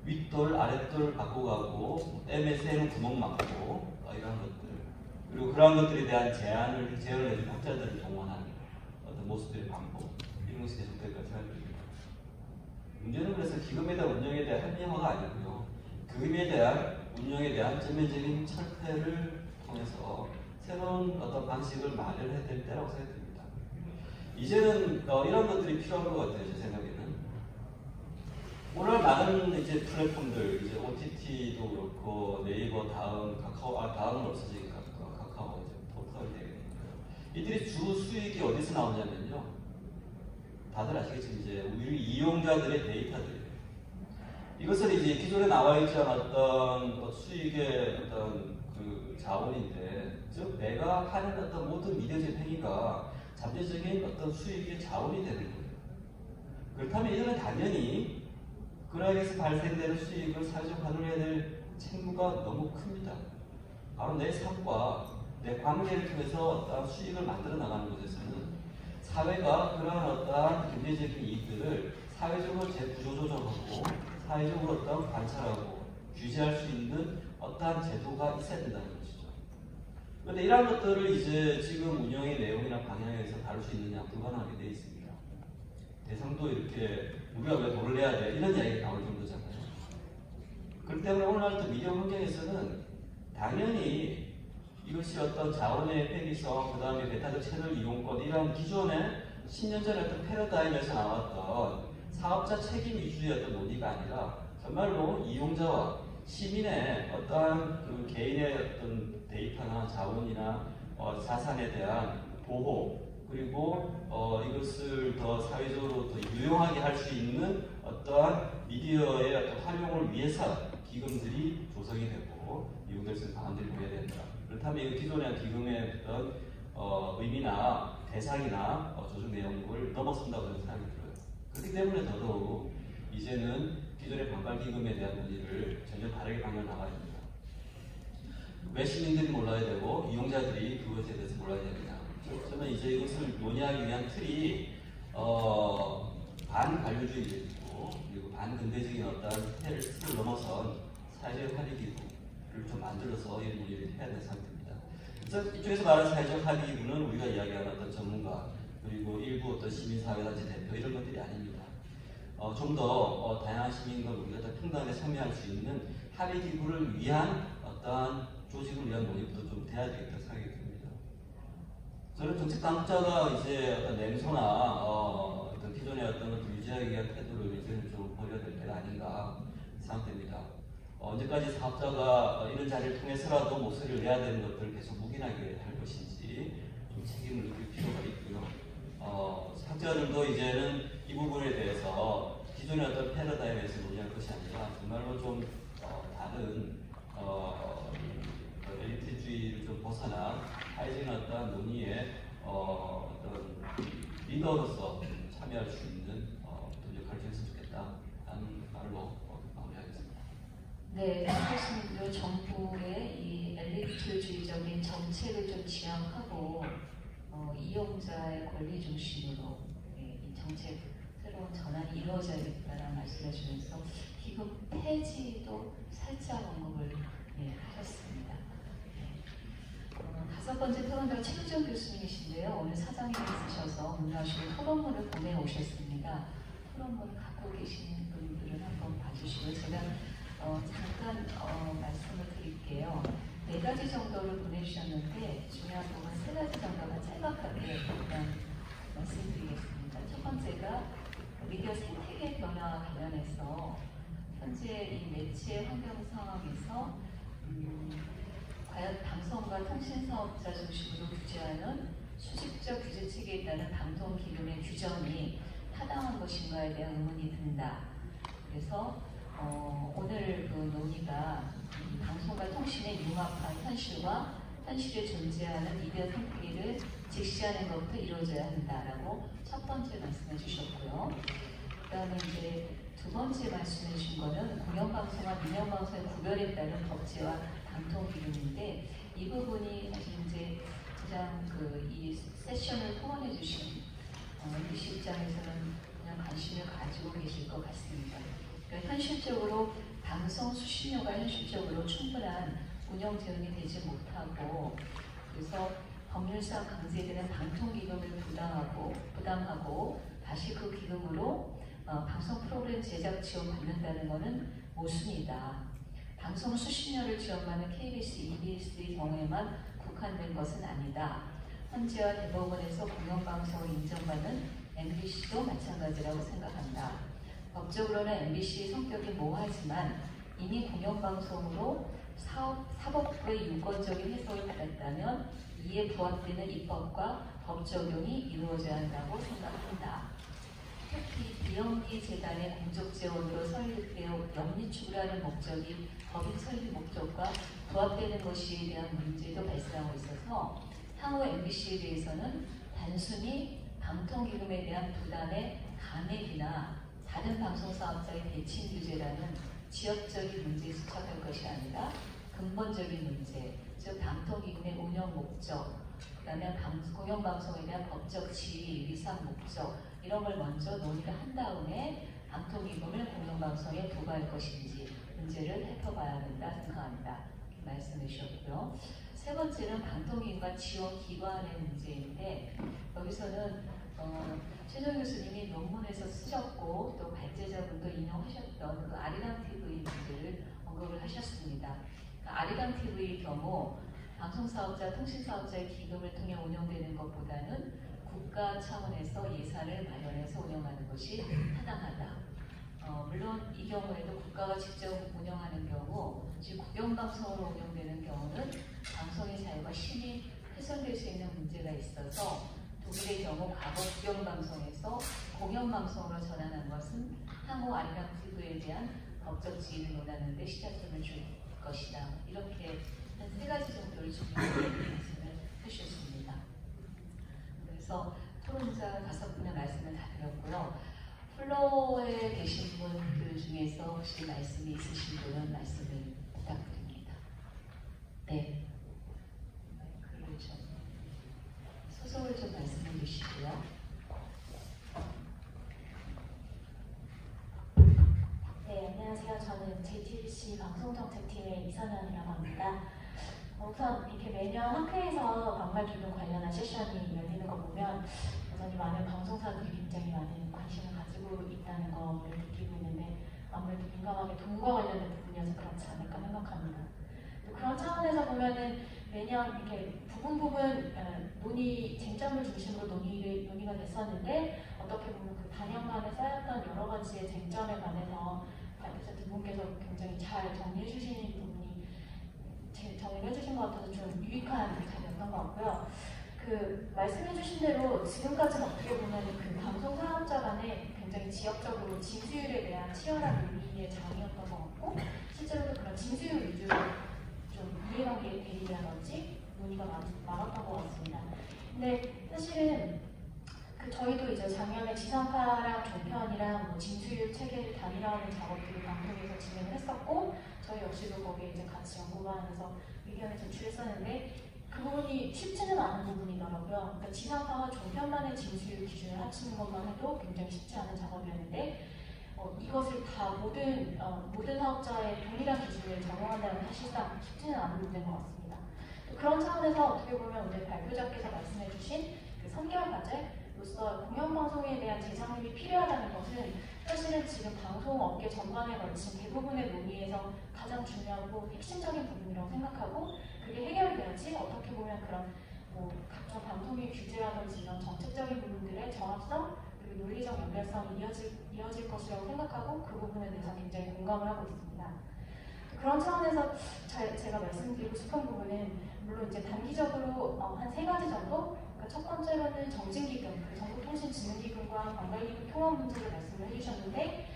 윗돌 아랫돌 바꿔가고 MS에는 구멍 막고 이런 것들 그리고 그러한 것들에 대한 제안을 해준 학자들을 동원하는 어떤 모습들의 반복 이런 것이 계속될 거라 생각합니다. 문제는 그래서 기금에 대한 운영에 대한 합리화가 아니고요. 기금에 대한 운영에 대한 전면적인 철폐를 통해서 새로운 어떤 방식을 마련해야 될 때라고 생각됩니다. 이제는 이런 것들이 필요한 것 같아요. 제 생각에는. 오늘 많은 이제 플랫폼들, 이제 OTT도 그렇고 네이버, 다음, 카카오, 다음은 없어지니까 카카오 이제 포털이 되겠네요. 이들이 주 수익이 어디서 나오냐면요. 다들 아시겠지만 이제 우리 이용자들의 데이터들이에요. 이것은 이제 기존에 나와 있지 않았던 수익의 어떤 그 자원인데, 즉 내가 하는 어떤 모든 미디어적 행위가 잠재적인 어떤 수익의 자원이 되는 거예요. 그렇다면 이들은 당연히 그러해서 발생되는 수익을 사회적 환원해야 될 책무가 너무 큽니다. 바로 내 삶과 내 관계를 통해서 어떠한 수익을 만들어 나가는 것에서는 사회가 그러한 어떠한 경제적인 이익들을 사회적으로 재구조조정하고 사회적으로 어떠한 관찰하고 규제할 수 있는 어떠한 제도가 있어야 된다는 것이죠. 그런데 이러한 것들을 이제 지금 운영의 내용이나 방향에서 다룰 수 있느냐 불가능하게 되어 있습니다. 대상도 이렇게 우리가 왜 돈을 내야 돼? 이런 이야기가 나올 정도잖아요. 그렇기 때문에 오늘날 또 미디어 환경에서는 당연히 이것이 어떤 자원의 편의성, 그 다음에 배타적 채널 이용권, 이런 기존의 10년 전에 어떤 패러다임에서 나왔던 사업자 책임 위주의 어떤 논의가 아니라 정말로 이용자와 시민의 어떠한 그 개인의 어떤 데이터나 자원이나 자산에 대한 보호, 그리고 이것을 더 사회적으로 더 유용하게 할 수 있는 어떠한 미디어의 어떤 활용을 위해서 기금들이 조성이 되고 이용될 수 있는 방안들이 보여야 된다. 그렇다면 이 기존의 기금의 어떤 의미나 대상이나 조정 내용을 넘어선다고 저는 생각이 들어요. 그렇기 때문에 더더욱 이제는 기존의 반발기금에 대한 논의를 전혀 다르게 방향을 나가야 됩니다. 왜 시민들이 몰라야 되고 이용자들이 그것에 대해서 몰라야 되느냐. 저는 이제 이것을 논의하기 위한 틀이 반관료주의적이고 그리고 반근대적인 어떤 틀을 넘어선 사회적 합의기구를 좀 만들어서 이런 논의를 해야 되는 상태입니다. 그래서 이쪽에서 말하는 사회적 합의기구는 우리가 이야기하는 어떤 전문가 그리고 일부 어떤 시민사회단체 대표 이런 것들이 아닙니다. 좀 더 다양한 시민과 우리가 더 평등하게 참여할 수 있는 합의기구를 위한 어떠한 조직을 위한 논의부터 좀 돼야 되겠다 생각이 듭니다. 저는 정책 당국자가 이제 어떤 냉소나 어떤 기존의 어떤 것을 유지하기 위한 태도를 이제는 좀 버려야 될 때가 아닌가 생각됩니다. 언제까지 사업자가 이런 자리를 통해서라도 목소리를 내야 되는 것들을 계속 묵인하게 할 것인지 좀 책임을 느낄 필요가 있고요. 학자들도 이제는 이 부분에 대해서 기존의 어떤 패러다임에서 논의할 것이 아니라 정말로 좀 다른 엘리트주의를 좀 벗어나 하이진 어떤 논의에 어떤 리더로서 참여할 수 있는 어떤 역할을 했으면 좋겠다라는 말로 마무리하겠습니다. 네, 교수님도 정부의 이 엘리트주의적인 정책을 좀 지향하고 이용자의 권리 중심으로 이 정책 새로운 전환이 이루어져야겠다라는 말씀해 주면서 기금 폐지도 살짝 언급을 하셨습니다. 다섯 번째 토론자가 최규정 교수님이신데요. 오늘 사장님이 있으셔서 문화하시고 토론문을 보내오셨습니다. 토론문을 갖고 계시는 분들은 한번 봐주시고 제가 잠깐 말씀을 드릴게요. 4가지 정도를 보내주셨는데 중요한 부분 3가지 정도만 짤막하게 일단 말씀드리겠습니다. 첫 번째가 미디어 생태계 변화와 관련해서 현재 이 매체 환경 상황에서 과연 방송과 통신사업자 중심으로 규제하는 수직적 규제 체계에 따른 방송기금의 규정이 타당한 것인가에 대한 의문이 든다. 그래서 오늘 그 논의가 방송과 통신의 융합한 현실과 현실에 존재하는 미디어 생태계를 직시하는 것부터 이루어져야 한다라고 첫 번째 말씀해 주셨고요. 그 다음에 이제 두 번째 말씀해 주신 거는 공영방송과 민영방송의 구별에 따른 법제와 방통기금인데 이 부분이 사실 이제 가장 이 세션을 포함해 주신 MBC 입장에서는 그냥 관심을 가지고 계실 것 같습니다. 그러니까 현실적으로 방송 수신료가 현실적으로 충분한 운영 재원이 되지 못하고 그래서 법률상 강제되는 방통기금을 부담하고 다시 그 기금으로 방송 프로그램 제작 지원 받는다는 것은 모순이다. 방송 수신료를 지원받는 KBS, EBS의 경우에만 국한된 것은 아니다. 헌재와 대법원에서 공영방송을 인정받는 MBC도 마찬가지라고 생각한다. 법적으로는 MBC의 성격이 모호하지만 이미 공영방송으로 사법부의 유권적인 해석을 받았다면 이에 부합되는 입법과 법 적용이 이루어져야 한다고 생각한다. 특히 비영리 재단의 공적 재원으로 설립되어 영리축을 하는 목적이 법인 설립 목적과 부합되는 것에 대한 문제도 발생하고 있어서 향후 MBC에 대해서는 단순히 방통기금에 대한 부담의 감액이나 다른 방송사업자의 대칭 규제라는 지역적인 문제에 수착할 것이 아니라 근본적인 문제, 즉 방통기금의 운영 목적, 그 다음에 공영방송에 대한 법적 지위, 위상 목적 이런 걸 먼저 논의를 한 다음에 방통기금을 공영방송에 부과할 것인지 문제를 살펴봐야 된다 생각합니다. 말씀해 주셨고요. 세 번째는 방통기금과 지원 기관의 문제인데 여기서는 최정 교수님이 논문에서 쓰셨고 또 발제자분도 인용하셨던 그 아리랑 TV 문제를 언급을 하셨습니다. 그러니까 아리랑 TV의 경우 방송사업자, 통신사업자의 기금을 통해 운영되는 것보다는 국가 차원에서 예산을 마련해서 운영하는 것이 타당하다. 물론 이 경우에도 국가가 직접 운영하는 경우, 즉 국영방송으로 운영되는 경우는 방송의 자유가 심히 훼손될 수 있는 문제가 있어서 독일의 경우 과거 국영방송에서 공영방송으로 전환한 것은 한국 아리랑 TV에 대한 법적 지위를 논하는 데 시작점을 줄 것이다. 이렇게 한 3가지 정도를 준비해서 말씀을 해주셨습니다. 그래서 토론자 5분의 말씀을 다 드렸고요. 플로어에 계신 분들 중에서 혹시 말씀이 있으신 분은 말씀을 부탁드립니다. 네. 마이크를 좀 소속을 좀 말씀해 주시고요. 네, 안녕하세요. 저는 JTBC 방송정책팀의 이선현이라고 합니다. 우선 이렇게 매년 학회에서 반발기금 관련한 세션이 열리는 거 보면 여전히 많은 방송사들이 굉장히 많은 관심을 가지고 있다는 것을 느끼고 있는데 아무래도 민감하게 돈과 관련된 부분이어서 그렇지 않을까 생각합니다. 그런 차원에서 보면은 매년 이렇게 부분 논의 쟁점을 중심으로 논의가 됐었는데 어떻게 보면 그 단연간에 쌓였던 여러 가지의 쟁점에 관해서 발표자 두 분께서 굉장히 잘 정리해 주시는 부분이 정리해 주신 것 같아서 좀 유익한 자리였던 것 같고요. 그 말씀해 주신 대로 지금까지는 어떻게 보면 그 방송 사업자 간에 굉장히 지역적으로 진수율에 대한 치열한 논의의 장이었던 것 같고 실제로도 그런 진수율 위주로 좀 이해관계 대립이라든지 논의가 많았던 것 같습니다. 근데 사실은 저희도 이제 작년에 지상파랑 종편이랑 뭐 진수율 체계를 단일화하는 작업들을 방송에서 진행을 했었고 저희 역시도 거기에 이제 같이 연구반에서 의견을 제출했었는데 그 부분이 쉽지는 않은 부분이더라고요. 그러니까 지상파와 종편만의 진수율 기준을 합치는 것만 해도 굉장히 쉽지 않은 작업이었는데 이것을 다 모든 사업자의 동일한 기준을 적용한다는 사실상 쉽지는 않은 문제인 것 같습니다. 그런 차원에서 어떻게 보면 오늘 발표자께서 말씀해주신 그 3개월 과제로서 공영방송에 대한 재정립이 필요하다는 것은 사실은 지금 방송업계 전반에 걸친 대부분의 논의에서 가장 중요하고 핵심적인 부분이라고 생각하고 그게 해결이 돼야지 어떻게 보면 그런 뭐 각종 방송의 규제라든지 이런 정책적인 부분들의 정합성 그리고 논리적 연결성이 이어질 것이라고 생각하고 그 부분에 대해서 굉장히 공감을 하고 있습니다. 그런 차원에서 제가 말씀드리고 싶은 부분은 물론 이제 단기적으로 한 3가지 정도 그러니까 첫 번째로는 정진기금, 그 정보통신진흥기금과 관광기금 통합 문제를 말씀을 해주셨는데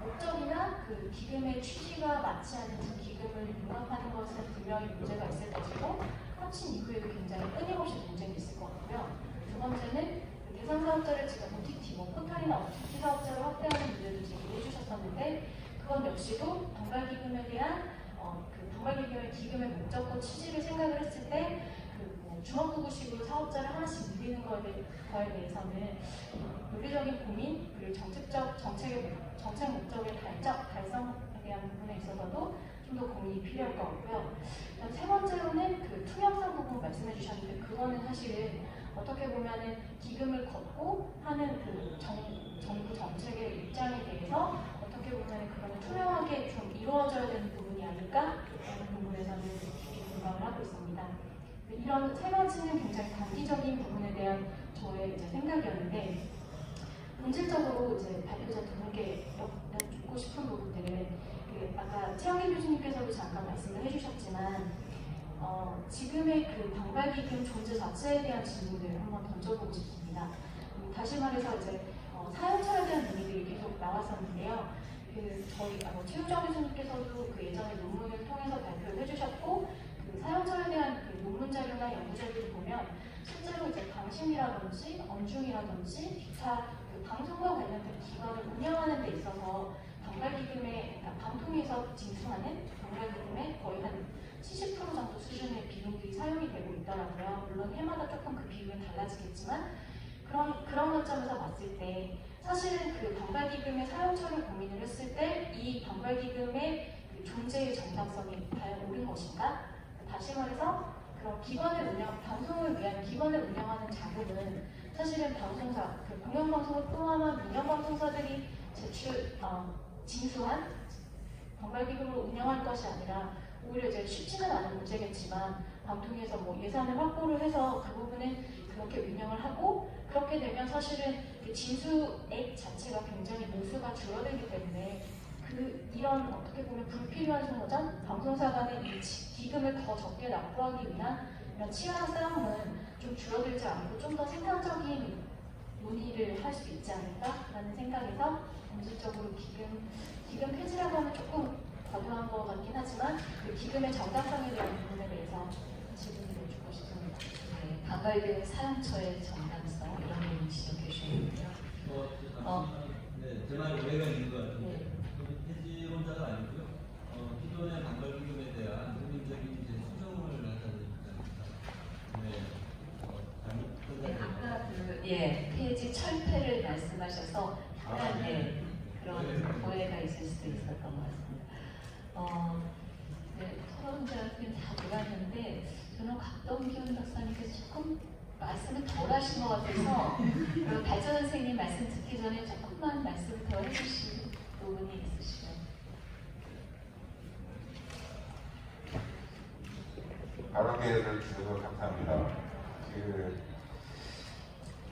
목적이나 그 기금의 취지가 맞지 않는 그 기금을 융합하는 것은 분명히 문제가 있을 것이고 합친 이후에도 굉장히 끊임없이 논쟁이 있을 것 같고요. 두 번째는 그 대상 사업자를 지금 OTT, 포털이나 OTT 사업자로 확대하는 문제도 제기해 주셨었는데 그건 역시도 방발기금에 대한 그 방발기금의 기금의 목적과 취지를 생각을 했을 때 주먹구구식으로 사업자를 하나씩 늘리는 거에 대해서는 논리적인 고민 그리고 정책 목적의 달성에 대한 부분에 있어서도 좀 더 고민이 필요할 것 같고요. 세 번째로는 그 투명성 부분 말씀해 주셨는데 그거는 사실은 어떻게 보면은 기금을 걷고 하는 그 정부 정책의 입장에 대해서 어떻게 보면 그거는 투명하게 좀 이루어져야 되는 부분이 아닐까 하는 부분에서는 공감을 하고 있습니다. 이런 3가지는 굉장히 단기적인 부분에 대한 저의 이제 생각이었는데 본질적으로 이제 발표자 두 분께 여쭙고 싶은 부분들은 아까 최영길 교수님께서도 잠깐 말씀을 해주셨지만 지금의 그 방발기금 존재 자체에 대한 질문을 한번 던져보고 싶습니다. 다시 말해서 이제 사용처에 대한 논의들이 계속 나왔었는데요. 저희 최우정 교수님께서도 그 예전에 논문을 통해서 발표를 해주셨고 사용처에 대한 그 논문 자료나 연구 자료를 보면 실제로 이제 방심이라든지 언중이라든지 기타 그 방송과 관련된 기관을 운영하는 데 있어서 방발기금의 그러니까 방통위에서 징수하는 방발기금의 거의 한 70% 정도 수준의 비용들이 사용이 되고 있더라고요. 물론 해마다 조금 그 비율은 달라지겠지만 그런 관점에서 봤을 때 사실은 그 방발기금의 사용처를 고민을 했을 때 이 방발기금의 그 존재의 정당성이 과연 옳은 것인가? 다시 말해서 그런 방송을 위한 기관을 운영하는 자금은 사실은 방송사, 그 공영방송을 포함한 민영방송사들이 징수한 관광기금을 운영할 것이 아니라 오히려 이제 쉽지는 않은 문제겠지만 방통위에서 뭐 예산을 확보를 해서 그 부분은 그렇게 운영을 하고 그렇게 되면 사실은 그 징수액 자체가 굉장히 모수가 줄어들기 때문에 이런 어떻게 보면 불필요한 소모전, 방송사 간의 이 기금을 더 적게 납부하기 위한 이런 치열한 싸움은 좀 줄어들지 않고 좀 더 생산적인 논의를 할 수 있지 않을까라는 생각에서 본질적으로 기금 폐지라고 하면 조금 과도한 것 같긴 하지만 그 기금의 정당성에 대한 부분에 대해서 질문을 주고 싶습니다. 네, 관광기금 사용처의 정당성 이런 부분 지적해 주셨고요. 네, 제 말에 오해가 있는 것 같은데 네. 폐지론자가 아니고요. 기존의 관광기금에 대한 국민적인 이제 수정을 하자는 입장입니다. 네, 아까 폐지 철폐를 말씀하셔서 약간 그런 오해가 있을 수도 있었던 것 같습니다. 토론자들은 다 들어왔는데 저는 곽동균 박사님께서 조금 말씀을 덜 하신 것 같아서 발전 선생님 말씀 듣기 전에 조금만 말씀을 더 해주실 부분이 있으시면. 발언 기회를 주셔서 감사합니다.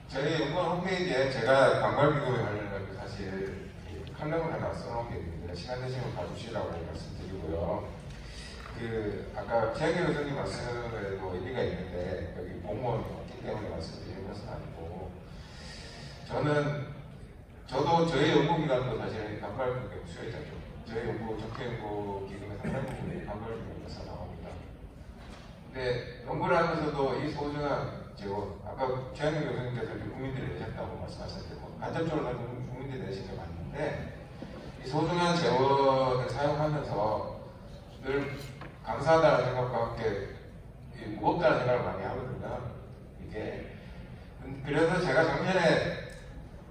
저희 연구원 홈페이지에 제가 관광기금에 관련해서 사실 칼럼을 하나 써놓은 게 있는데 시간 되시면 봐주시라고 말씀드리고요. 아까 최영길 교수님 말씀에도 의미가 있는데 여기 공무원이 없기 때문에 말씀드리는 것은 아니고 저도 저희 연구기관도 사실 관광기금 수혜자죠. 저희 적폐연구기금의 상당 부분이 관광기금에서 나옵니다. 근데 연구를 하면서도 이 소중한 재원, 아까 최영길 교수님께서 국민들이 내셨다고 말씀하셨는데 간접적으로 국민들이 내신 게 맞는데 이 소중한 재원을 사용하면서 늘 감사하다는 생각과 함께 무겁다는 생각을 많이 하거든요. 그래서 제가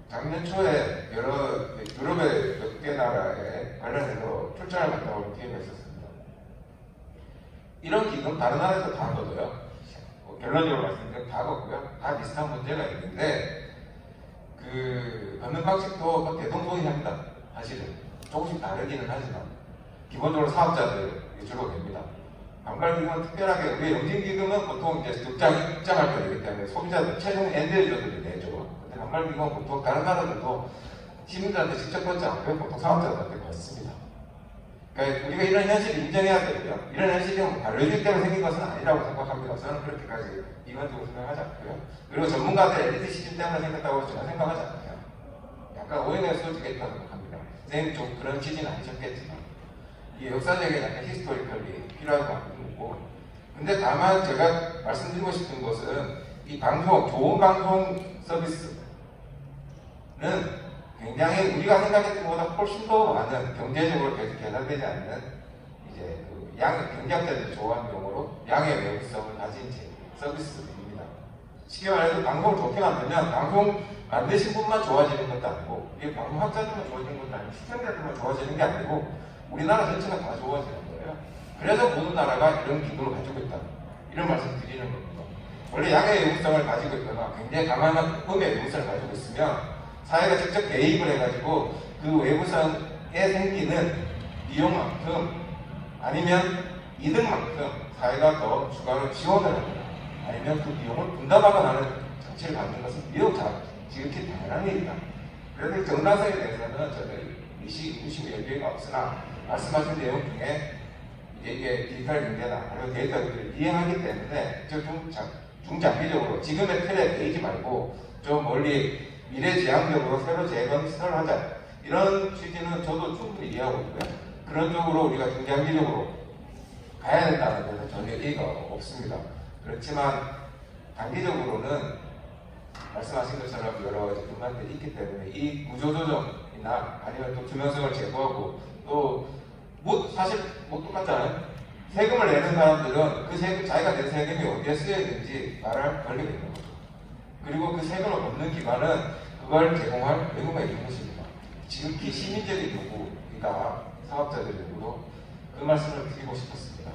작년 초에 여러 유럽의 몇 개 나라에 관련해서 출장을 갔다 올 기회가 있었습니다. 이런 기금 다른 나라에서 다 거둬요. 결론적으로 말씀드리면 다 거고요. 다 비슷한 문제가 있는데 걷는 방식도 대동소이합니다. 사실은 조금씩 다르기는 하지만 기본적으로 사업자들 주로 됩니다. 관광기금은 특별하게 우리 영진기금은 보통 이제 입장할 때 되기 때문에 소비자들 최종 엔드유저들이 내죠. 근데 관광기금은 보통 다른 나라들도 시민들한테 직접 받지 않고요. 보통 사업자들한테 받습니다. 그러니까 우리가 이런 현실을 인정해야 되고요. 이런 현실이 바르기 때문에 생긴 것은 아니라고 생각합니다. 저는 그렇게까지 이관적으로 생각하지 않고요. 그리고 전문가들 엘리트 시즌 때문에 생겼다고 저는 생각하지 않아요. 약간 오해가 소지가 있다고 생각합니다. 선생님 좀 그런 취지는 아니셨겠지만 이 역사적인 약간 히스토리컬이 필요한 거 아니고 근데 다만 제가 말씀드리고 싶은 것은 이 좋은 방송 서비스는 굉장히 우리가 생각했던 것보다 훨씬 더 많은 경제적으로 계속 계산되지 않는 이제 경제학자들이 좋아하는 용어로 양의 외국성을 가진 서비스입니다. 쉽게 말해서 방송을 좋게 만들면 방송 만드신 분만 좋아지는 것도 아니고 이게 방송학자들만 좋아지는 것도 아니고 시청자들만 좋아지는 게 아니고 우리나라 전체가 다 좋아지는 거예요. 그래서 모든 나라가 이런 기금을 가지고 있다. 이런 말씀 드리는 겁니다. 원래 양의 외국성을 가지고 있거나 굉장히 강한 음의 외국성을 가지고 있으면 사회가 직접 개입을 해가지고 그 외부성에 생기는 비용만큼 아니면 이득만큼 사회가 더 추가로 지원을 합니다. 아니면 그 비용을 분담하거나 하는 정책을 갖는 것은 매우 지극히 당연한 일이다. 그래서 정당성에 대해서는 저는 의심의 여지가 없으나 말씀하신 내용 중에 이게 디지털 경제나 아니면 데이터들을 이행하기 때문에 중장기적으로 지금의 틀에 매이지 말고 좀 멀리 미래지향적으로 새로 재건설을 하자. 이런 취지는 저도 충분히 이해하고 있고요. 그런 쪽으로 우리가 중장기적으로 가야 된다는 데는 전혀 이의가 없습니다. 그렇지만 단기적으로는 말씀하신 것처럼 여러 가지 불만들이 있기 때문에 이 구조조정이나 아니면 또 투명성을 제고하고 또 사실 똑같잖아요. 세금을 내는 사람들은 그 세금, 자기가 낸 세금이 어디에 쓰여야 되는지 말할 권리가 있는 거죠. 그리고 그 세금을 받는 기관은 그걸 제공할 외국에 있는 것입니다. 지극히 시민적인 요구이다. 사업자들의 요구로 그 말씀을 드리고 싶었습니다.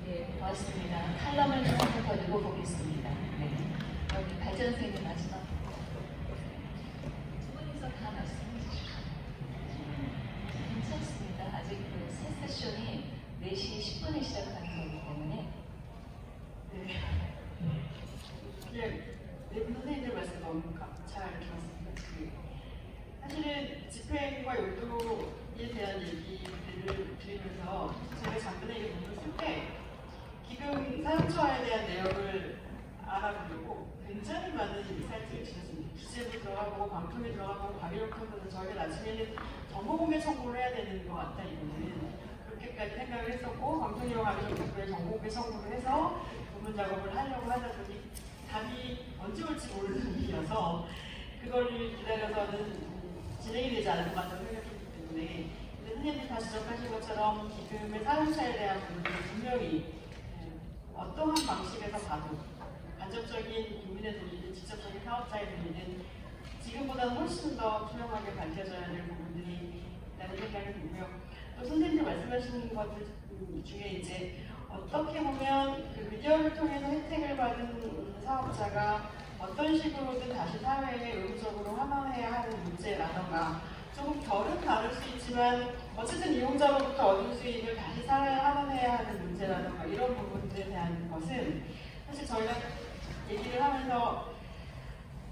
네, 고맙습니다. 칼럼을 조금 더 읽어보겠습니다. 네. 여기 발전 선생님 마지막 두 분이서 다 말씀해 주시죠. 괜찮습니다. 아직 그 집행과 용도에 대한 얘기들을 드리면서 제가 작년에 이 부분을 쓸 때 기금 사용처에 대한 내역을 알아보려고 굉장히 많은 사이트를 주셨습니다. 기재도 들어가고 방통위 들어가고 과기록통도 저희가 나중에는 정보공개 청구를 해야 되는 것 같다 이거는 그렇게까지 생각을 했었고 방통위와 과기록통부에 정보공개 청구를 해서 부분 작업을 하려고 하다 보니 답이 언제 올지 모르는 일이어서 그걸 기다려서는 진행이 되지 않을 것 같다는 생각했기 때문에 선생님이 다 지적하신 것처럼 기금의 사용자에 대한 부분은 분명히 어떠한 방식에서 봐도 간접적인 국민의 돈이든 직접적인 사업자의 돈이든 지금보다는 훨씬 더 투명하게 밝혀져야 될 부분들이 있다는 생각이 들고요. 또 선생님이 말씀하신 것들 중에 이제 어떻게 보면 그 미디어를 통해서 혜택을 받은 사업자가 어떤 식으로든 다시 사회에 의무적으로 환원해야 하는 문제라던가 조금 결은 다를 수 있지만 어쨌든 이용자로부터 얻은 수익을 다시 사회에 환원해야 하는 문제라던가 이런 부분들에 대한 것은 사실 저희가 얘기를 하면서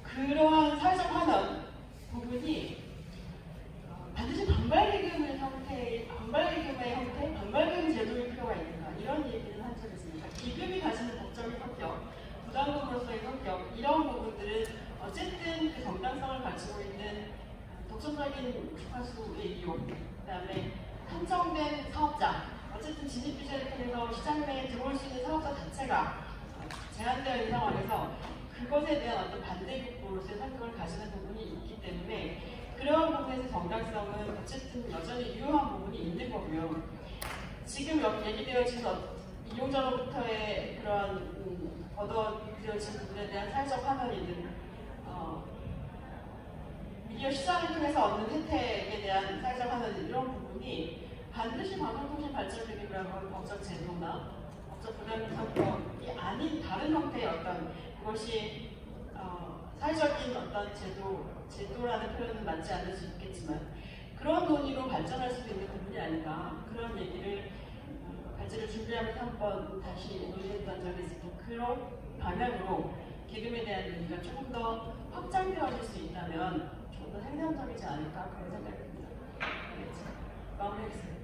그러한 사회적 환원 부분이 반드시 반발기금의 형태, 반발기금 제도일 필요가 있는가 이런 얘기를 한 적이 있습니다. 기금이 가지는 법적인 성격, 부담금으로서의 성격 이런 부분들은 어쨌든 그 정당성을 가지고 있는 독점적인 주파수의 이용, 그다음에 한정된 사업자, 어쨌든 진입 규제를 통해서 시장 내에 들어올 수 있는 사업자 자체가 제한되어 있는 상황에서 그것에 대한 어떤 반대급부로서의 성격을 가지는 부분이 있기 때문에 그런 부분에서 정당성은 어쨌든 여전히 유효한 부분이 있는 거고요. 지금 여기 얘기되어진 이용자로부터의 그런 얻어들여진 부분에 대한 사회적 환원이든 미디어 시장을 통해서 얻는 혜택에 대한 사회적 환원이든 이런 부분이 반드시 방송통신 발전기금이라는 법적 제도나 법적 부담금 성격이 아닌 다른 형태의 어떤 그것이 사회적인 어떤 제도라는 표현은 맞지 않을 수 있겠지만 그런 논의로 발전할 수도 있는 부분이 아닌가 그런 얘기를 발제를 준비하면서 한번 다시 논의했던 적이 있습니다. 그런 방향으로 기금에 대한 논의가 조금 더 확장되어질 수 있다면 좀 더 생산적이지 않을까 그런 생각이 듭니다. 마무리하겠습니다.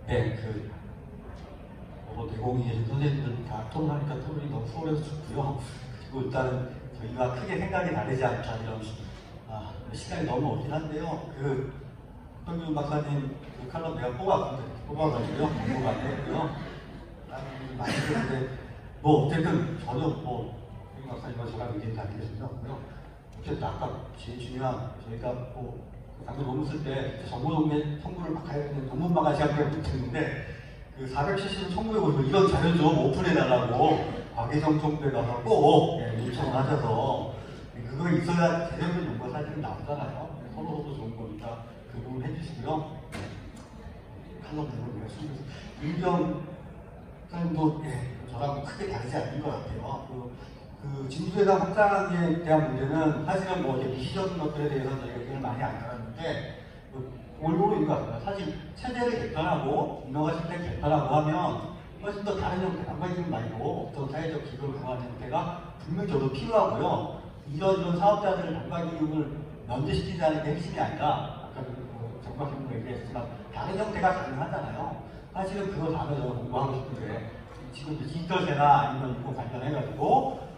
네, 대공이 계신 선생님들 다 토론하니까 토론이 너무 수월해서 좋고요. 그리고 일단은 저희가 크게 생각이 다르지 않다 이런 시간이 너무 없긴 한데요. 박동균 박사님 그 칼럼 내가 뽑아가지고요. 공부가 안 됐고요. 많이 했는데 어쨌든 전혀 박동균 박사님과 저랑 의견이 다르겠습니다. 어쨌든 아까 제일 중요한 저희가 당근 논문 쓸 때 정보공개 청구를 막 가야 되는 논문마가 시작되어 못했는데 470은 청구해 보시고 이런 자료 좀 오픈해달라고 과기정 정부에다가 꼭 요청을 하셔서 그거 있어야 제대로 연구가 사실은 나오잖아요. 서로서로 좋은 거니까 그 부분 해주시고요. 칼럼 부분 내가 숨겨서 윤경 사님도 저랑 크게 다르지 않은 것 같아요. 진주회장 확장에 대한 문제는 사실은 미시적인 것들에 대해서는 저희가 의견을 많이 안 나눴는데 골고루 있는 것 같아요. 사실 체제를 개편하고 운영과 실태를 개편하고 하면 훨씬 더 다른 형태, 반발기금 말고 어떤 사회적 기금을 강화하는 형태가 분명히 저도 필요하고요. 이런 사업자들을 반발기금을 면제시키자는 게 핵심이 아니라 아까 정박님도 얘기했지만 다른 형태가 가능하잖아요. 사실은 그거 다음에 저는 공부하고 싶은데 지금 디지털세나 아니면 이거 관련해가지고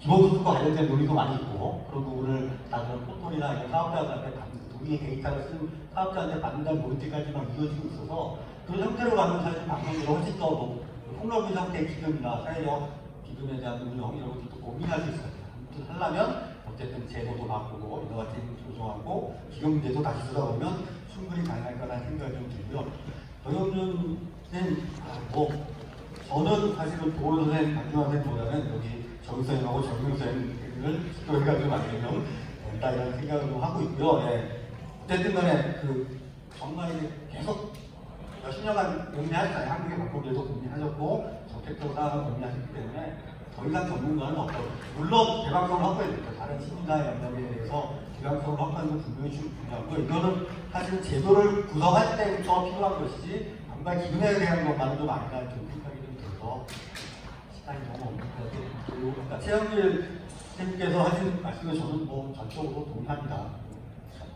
기본소득과 관련된 논의도 많이 있고 그런 부분을 다른 포털이나 이런 사업자들한테 우리의 데이터를 쓴 사업자한테 받는다는 모멘트까지만 이어지고 있어서 그런 형태로 가면 사실 방송들은 훨씬 더 폭넓은 형태의 기금이나 사회적 기금에 대한 운영 이런 것들도 고민할 수 있어요. 아무튼 하려면 어쨌든 제도도 바꾸고 이노바티브 조정하고 기금 문제도 다시 들어보면 충분히 가능할 거라는 생각이 좀 들고요. 정영준은 저는 사실은 도원 선생님, 박준환 선생님보다는 여기 정 선생님하고 정용 선생님을 또 해가지고 만들면 된다 이런 생각을 좀 하고 있고요. 어쨌든 간에 정말 계속 몇십 년간 고민하셨잖아요. 한국의 바꾸기에도 고민하셨고 정책적 사항을 고민하셨기 때문에 더 이상 전문가는 없고 물론 개방성을 확보해야 됩니다. 다른 시민사회 영역에 대해서 개방성을 확보하는 건 분명히 중요하고 이거는 사실 제도를 구성할 때부터 필요한 것이지 반발 기금에 대한 것만은 좀 아니라는 좀 생각이 좀 들어서 시간이 너무 없는 것 같아요. 최영길 선생님께서 하신 말씀에 저는 뭐 전적으로 동의합니다.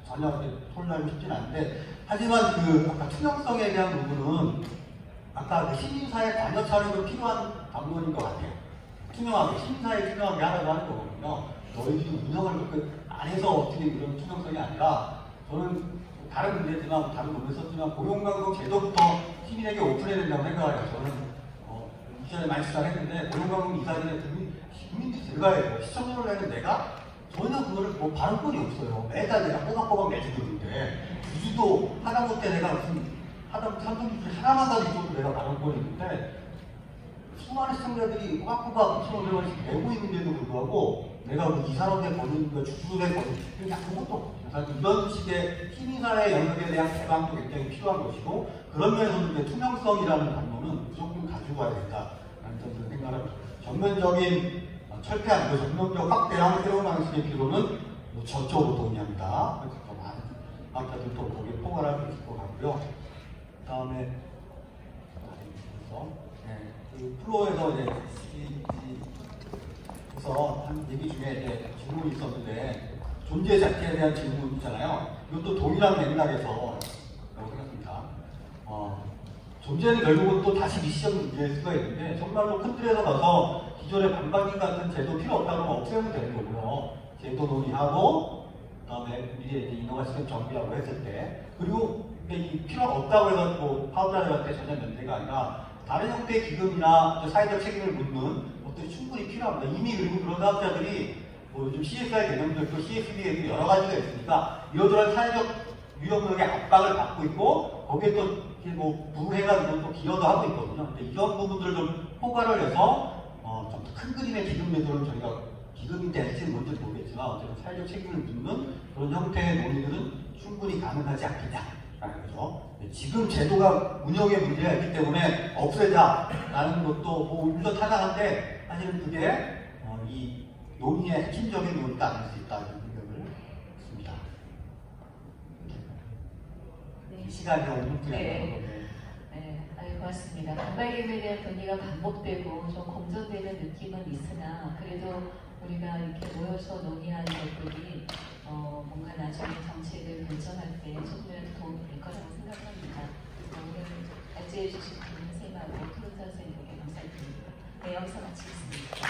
전혀 토론하고 싶진 않은데, 하지만 그 아까 투명성에 대한 부분은 아까 그 시민사회 관여 차원에도 필요한 담론인 것 같아요. 투명하게, 시민사회 투명하게 하라고 하는 거거든요. 너희들이 운영을 그렇게 안 해서 어떻게 이런 투명성이 아니라, 저는 다른 문제지만, 다른 논문에 썼지만, 고용방송 제도부터 시민에게 오픈해야 된다고 생각해요. 저는, 이전에 많이 주장했는데, 고용방송 이사진에 국민들이 들어가야 돼요. 시청률을 내는 내가 전혀 그거를 뭐 발언권이 없어요. 매달 내가 꼬박꼬박 내주고 있는데, 이주도 하다못해 내가 무슨, 하다못해 3분기 하나만 가도 이쪽도 내가 발언권이 있는데, 수많은 시청자들이 꼬박꼬박 2,500원씩 내고 있는데도 불구하고, 내가 그 이사람에 버는 거, 주주에 버는 게 아무것도 없거든요. 사실 이런 식의 시민사회 영역에 대한 개방도 굉장히 필요한 것이고, 그런 면에서는 이제 투명성이라는 단어는 무조건 가지고 와야 된다라는 점을 생각합니다. 전면적인 철폐하는 그 전면적 확대랑 새로운 방식의 필요는 뭐 전적으로 동의합니다. 그래서 많은 학자들도 거기에 포괄하고 있을 것 같고요. 그 다음에 그 플로어에서 이제 그래서 한 얘기 중에 이제 질문이 있었는데, 존재 자체에 대한 질문이잖아요. 이것도 동일한 맥락에서 생각합니다. 존재는 결국은 또 다시 미션 문제일 수가 있는데, 정말로 큰 틀에서 가서 기존의 반박인 같은 제도 필요 없다고 하면 없애면 되는 거고요. 제도 논의하고, 그 다음에 미래 인허가 시스템 정비하고 했을 때, 그리고 이 필요가 없다고 해서 뭐 파업자들한테 전혀 면제가 아니라, 다른 형태의 기금이나 사회적 책임을 묻는 것들이 충분히 필요합니다. 이미 그리고 그런 사업자들이 뭐 요즘 CSR 개념도 있고 CSD에도 여러 가지가 있으니까 이러저런 사회적 위험력의 압박을 받고 있고, 거기에 또 뭐 부해가지고 또 기여도 하고 있거든요. 근데 이런 부분들을 좀 포괄을 해서 좀 더 큰 그림의 기금 제도를 저희가 기금이 될지는 뭔지 모르겠지만 어쨌든 사회적 책임을 묻는 그런 형태의 논의들은 충분히 가능하지 않겠냐라는 거죠. 지금 제도가 운영에 문제가 있기 때문에 없애자라는 것도 뭐 물론 타당한데, 사실은 그게 이 논의의 핵심적인 논의가 아닐 수 있다는 생각을 했습니다. 이 시간이 5분쯤에 네, 고맙습니다. 반발기금에 대한 논의가 반복되고 좀 공전되는 느낌은 있으나, 그래도 우리가 이렇게 모여서 논의하는 것들이 뭔가 나중에 정책을 결정할 때 조금이라도 도움이 될 거라고 생각합니다. 오늘 발제해 주신 김 선생님하고 토론 선생님께 감사드립니다. 네, 여기서 마치겠습니다.